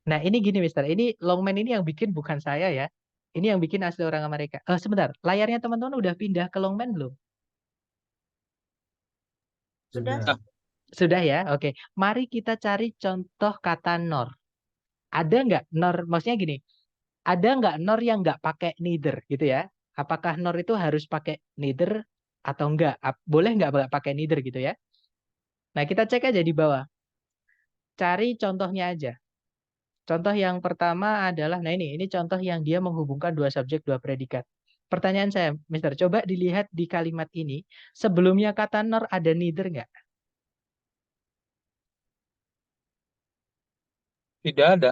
Nah ini gini Mister, ini Longman ini yang bikin bukan saya ya. Ini yang bikin asli orang Amerika. Sebentar, layarnya teman-teman udah pindah ke Longman belum? Sudah. Nah, Sudah ya, oke. Mari kita cari contoh kata nor. Ada nggak nor? Maksudnya gini, ada nggak nor yang nggak pakai neither gitu ya? Apakah nor itu harus pakai neither atau enggak? Boleh nggak pakai neither gitu ya? Nah kita cek aja di bawah. Cari contohnya aja. Contoh yang pertama adalah, nah ini contoh yang dia menghubungkan dua subjek dua predikat. Pertanyaan saya, Mister, coba dilihat di kalimat ini. Sebelumnya kata nor ada neither nggak? tidak ada.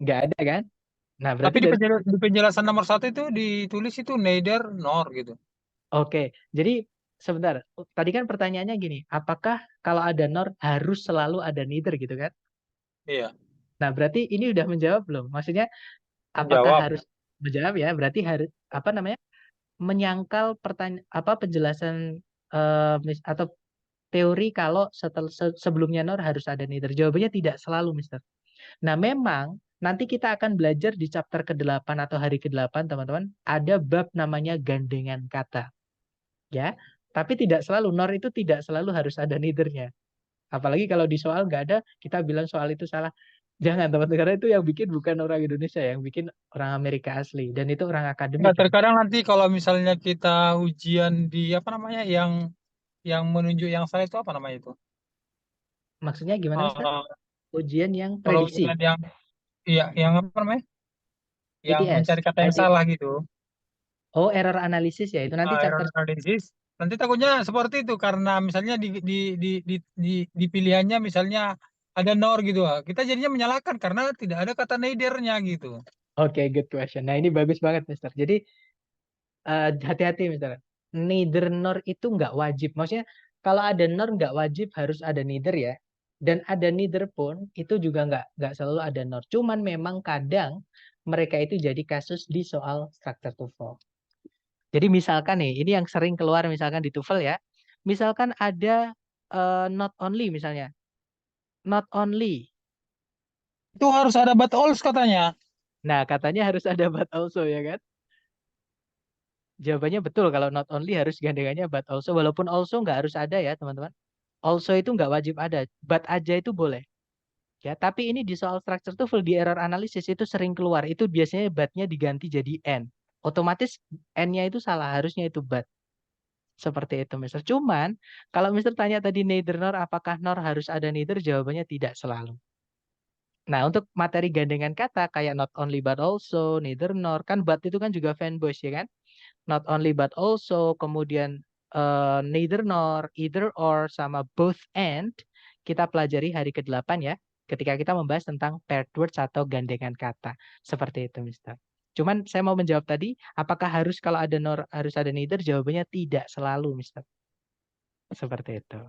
Nggak ada kan? Nah Tapi berarti di dari di penjelasan nomor 1 itu ditulis itu neither nor gitu. Oke, jadi sebentar. Tadi kan pertanyaannya gini, apakah kalau ada nor harus selalu ada neither gitu kan? Iya, Nah, berarti ini udah menjawab belum? Maksudnya apakah jawab. harus menjawab ya? Berarti harus apa namanya? Menyangkal pertanyaan apa penjelasan atau teori kalau sebelumnya nor harus ada neither. Jawabannya tidak selalu, Mister. Nah, memang nanti kita akan belajar di chapter ke-8 atau hari ke-8, teman-teman, ada bab namanya gandengan kata. Ya, tapi tidak selalu nor itu tidak selalu harus ada neither-nya. Apalagi kalau di soal nggak ada, kita bilang soal itu salah. Jangan teman-teman, karena itu yang bikin bukan orang Indonesia, yang bikin orang Amerika asli, dan itu orang akademik Nggak, ya. terkadang nanti kalau misalnya kita ujian di apa namanya yang menunjuk yang salah itu apa namanya itu? Maksudnya gimana, Mister? Eh, Ujian yang kalau prediksi, ujian yang yang apa namanya? Yang ITS, mencari kata yang IT. salah gitu. Oh, error analisis ya, itu nanti Error chapter. analisis. Nanti takutnya seperti itu karena misalnya di pilihannya misalnya ada nor gitu. Kita jadinya menyalahkan karena tidak ada kata neither-nya gitu. Oke, good question. Nah, ini bagus banget, Mister. Jadi hati-hati, Mister. Neither nor itu nggak wajib. Maksudnya Kalau ada nor nggak wajib harus ada neither ya. Dan ada neither pun itu juga nggak selalu ada nor. Cuman memang kadang mereka itu jadi kasus di soal structure TOEFL. Jadi misalkan nih, ini yang sering keluar misalkan di TOEFL ya. Misalkan ada not only misalnya. Not only. Itu harus ada but also katanya. Nah, katanya harus ada but also ya kan? Jawabannya betul kalau not only harus gandengannya but also. Walaupun also nggak harus ada ya teman-teman. Also itu nggak wajib ada. But aja itu boleh. Ya, tapi ini di soal structure TOEFL di error analisis itu sering keluar. Itu biasanya but-nya diganti jadi and. Otomatis and-nya itu salah. Harusnya itu but. Seperti itu, Mister. Cuman, kalau Mister tanya tadi neither nor, apakah nor harus ada neither? Jawabannya tidak selalu. Nah, untuk materi gandengan kata kayak not only but also, neither nor, kan but itu kan juga fanboys ya kan? Not only but also, kemudian neither nor, either or, sama both and, kita pelajari hari ke-8 ya, ketika kita membahas tentang paired words atau gandengan kata. Seperti itu, Mister. Cuman saya mau menjawab tadi, apakah harus kalau ada nor harus ada neither? Jawabannya tidak selalu, Mister. Seperti itu.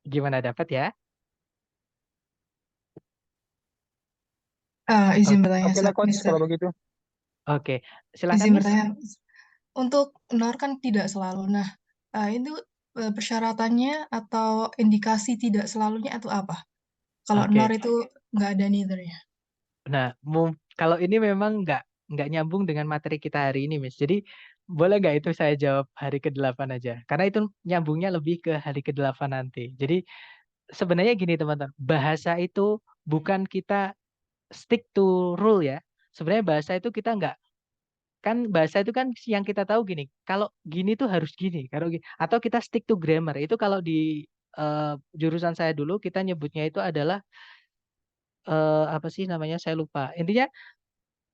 Gimana, dapat ya? Izin Oke, bertanya, Oke lah coach Mister. kalau begitu. oke. Silakan, Izin Miss. bertanya. Untuk NOR kan tidak selalu. Nah, itu persyaratannya atau indikasi tidak selalunya itu apa? Kalau Oke. NOR itu nggak ada neither-nya. Nah, kalau ini memang nggak nyambung dengan materi kita hari ini, Miss. Jadi boleh nggak itu saya jawab hari ke-8 aja? Karena itu nyambungnya lebih ke hari ke-8 nanti. Jadi sebenarnya gini teman-teman, bahasa itu bukan kita stick to rule ya. Sebenarnya bahasa itu kita nggak, kan bahasa itu kan yang kita tahu gini, kalau gini tuh harus gini, kalau atau kita stick to grammar. Itu kalau di jurusan saya dulu kita nyebutnya itu adalah apa sih namanya? Saya lupa. Intinya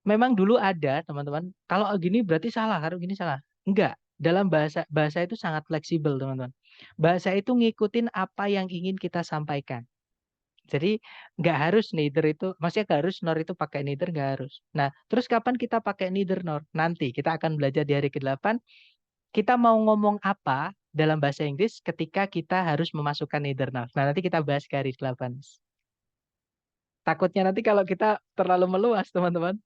memang dulu ada teman-teman, kalau gini berarti salah, kalau gini salah. Enggak, dalam bahasa bahasa itu sangat fleksibel teman-teman. Bahasa itu ngikutin apa yang ingin kita sampaikan. Jadi nggak harus neither itu, maksudnya nggak harus nor itu pakai neither, nggak harus. Nah, terus kapan kita pakai neither nor? Nanti kita akan belajar di hari ke-8, kita mau ngomong apa dalam bahasa Inggris ketika kita harus memasukkan neither nor. Nah, nanti kita bahas ke hari ke-8. Takutnya nanti kalau kita terlalu meluas teman-teman,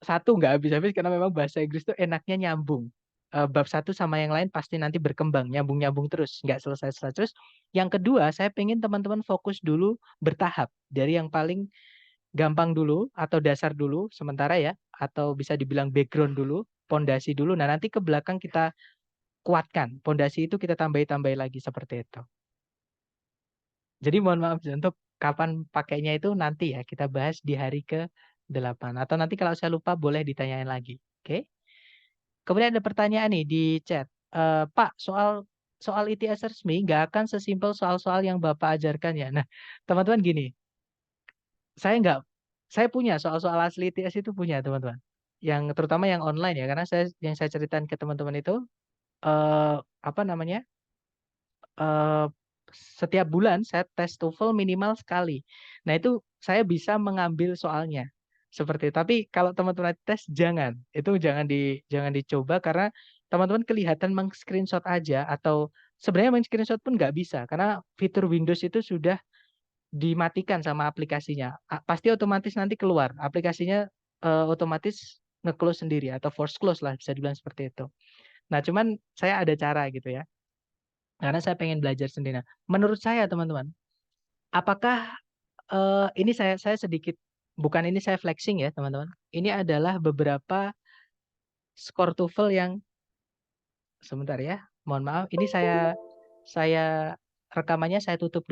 satu nggak habis-habis karena memang bahasa Inggris tuh enaknya nyambung. Bab satu sama yang lain pasti nanti berkembang, nyambung-nyambung terus, nggak selesai-selesai. Terus yang kedua, saya pengen teman-teman fokus dulu bertahap. Dari yang paling gampang dulu atau dasar dulu sementara ya, atau bisa dibilang background dulu, pondasi dulu. Nah, nanti ke belakang kita kuatkan. Pondasi itu kita tambahi-tambahi lagi seperti itu. Jadi mohon maaf untuk kapan pakainya itu nanti ya, kita bahas di hari ke-8. Atau nanti kalau saya lupa boleh ditanyain lagi. Oke? Kemudian ada pertanyaan nih di chat. Pak, soal ITS resmi nggak akan sesimpel soal-soal yang Bapak ajarkan ya. Nah, teman-teman gini, saya punya soal-soal asli ITS itu punya teman-teman. Yang terutama yang online ya, karena yang saya ceritakan ke teman-teman itu apa namanya? eh, Setiap bulan saya tes TOEFL minimal sekali. Nah, itu saya bisa mengambil soalnya. Seperti itu. Tapi kalau teman-teman tes jangan. Itu jangan dicoba karena teman-teman kelihatan meng-screenshot aja atau sebenarnya meng-screenshot pun nggak bisa karena fitur Windows itu sudah dimatikan sama aplikasinya. Pasti otomatis nanti keluar. Aplikasinya otomatis nge-close sendiri atau force close lah bisa dibilang seperti itu. Nah, cuman saya ada cara gitu ya. Karena saya pengen belajar sendiri. Nah, menurut saya teman-teman, apakah ini saya sedikit, bukan ini saya flexing ya teman-teman. Ini adalah beberapa skor TOEFL yang sebentar ya, mohon maaf. Ini saya rekamannya saya tutup dulu.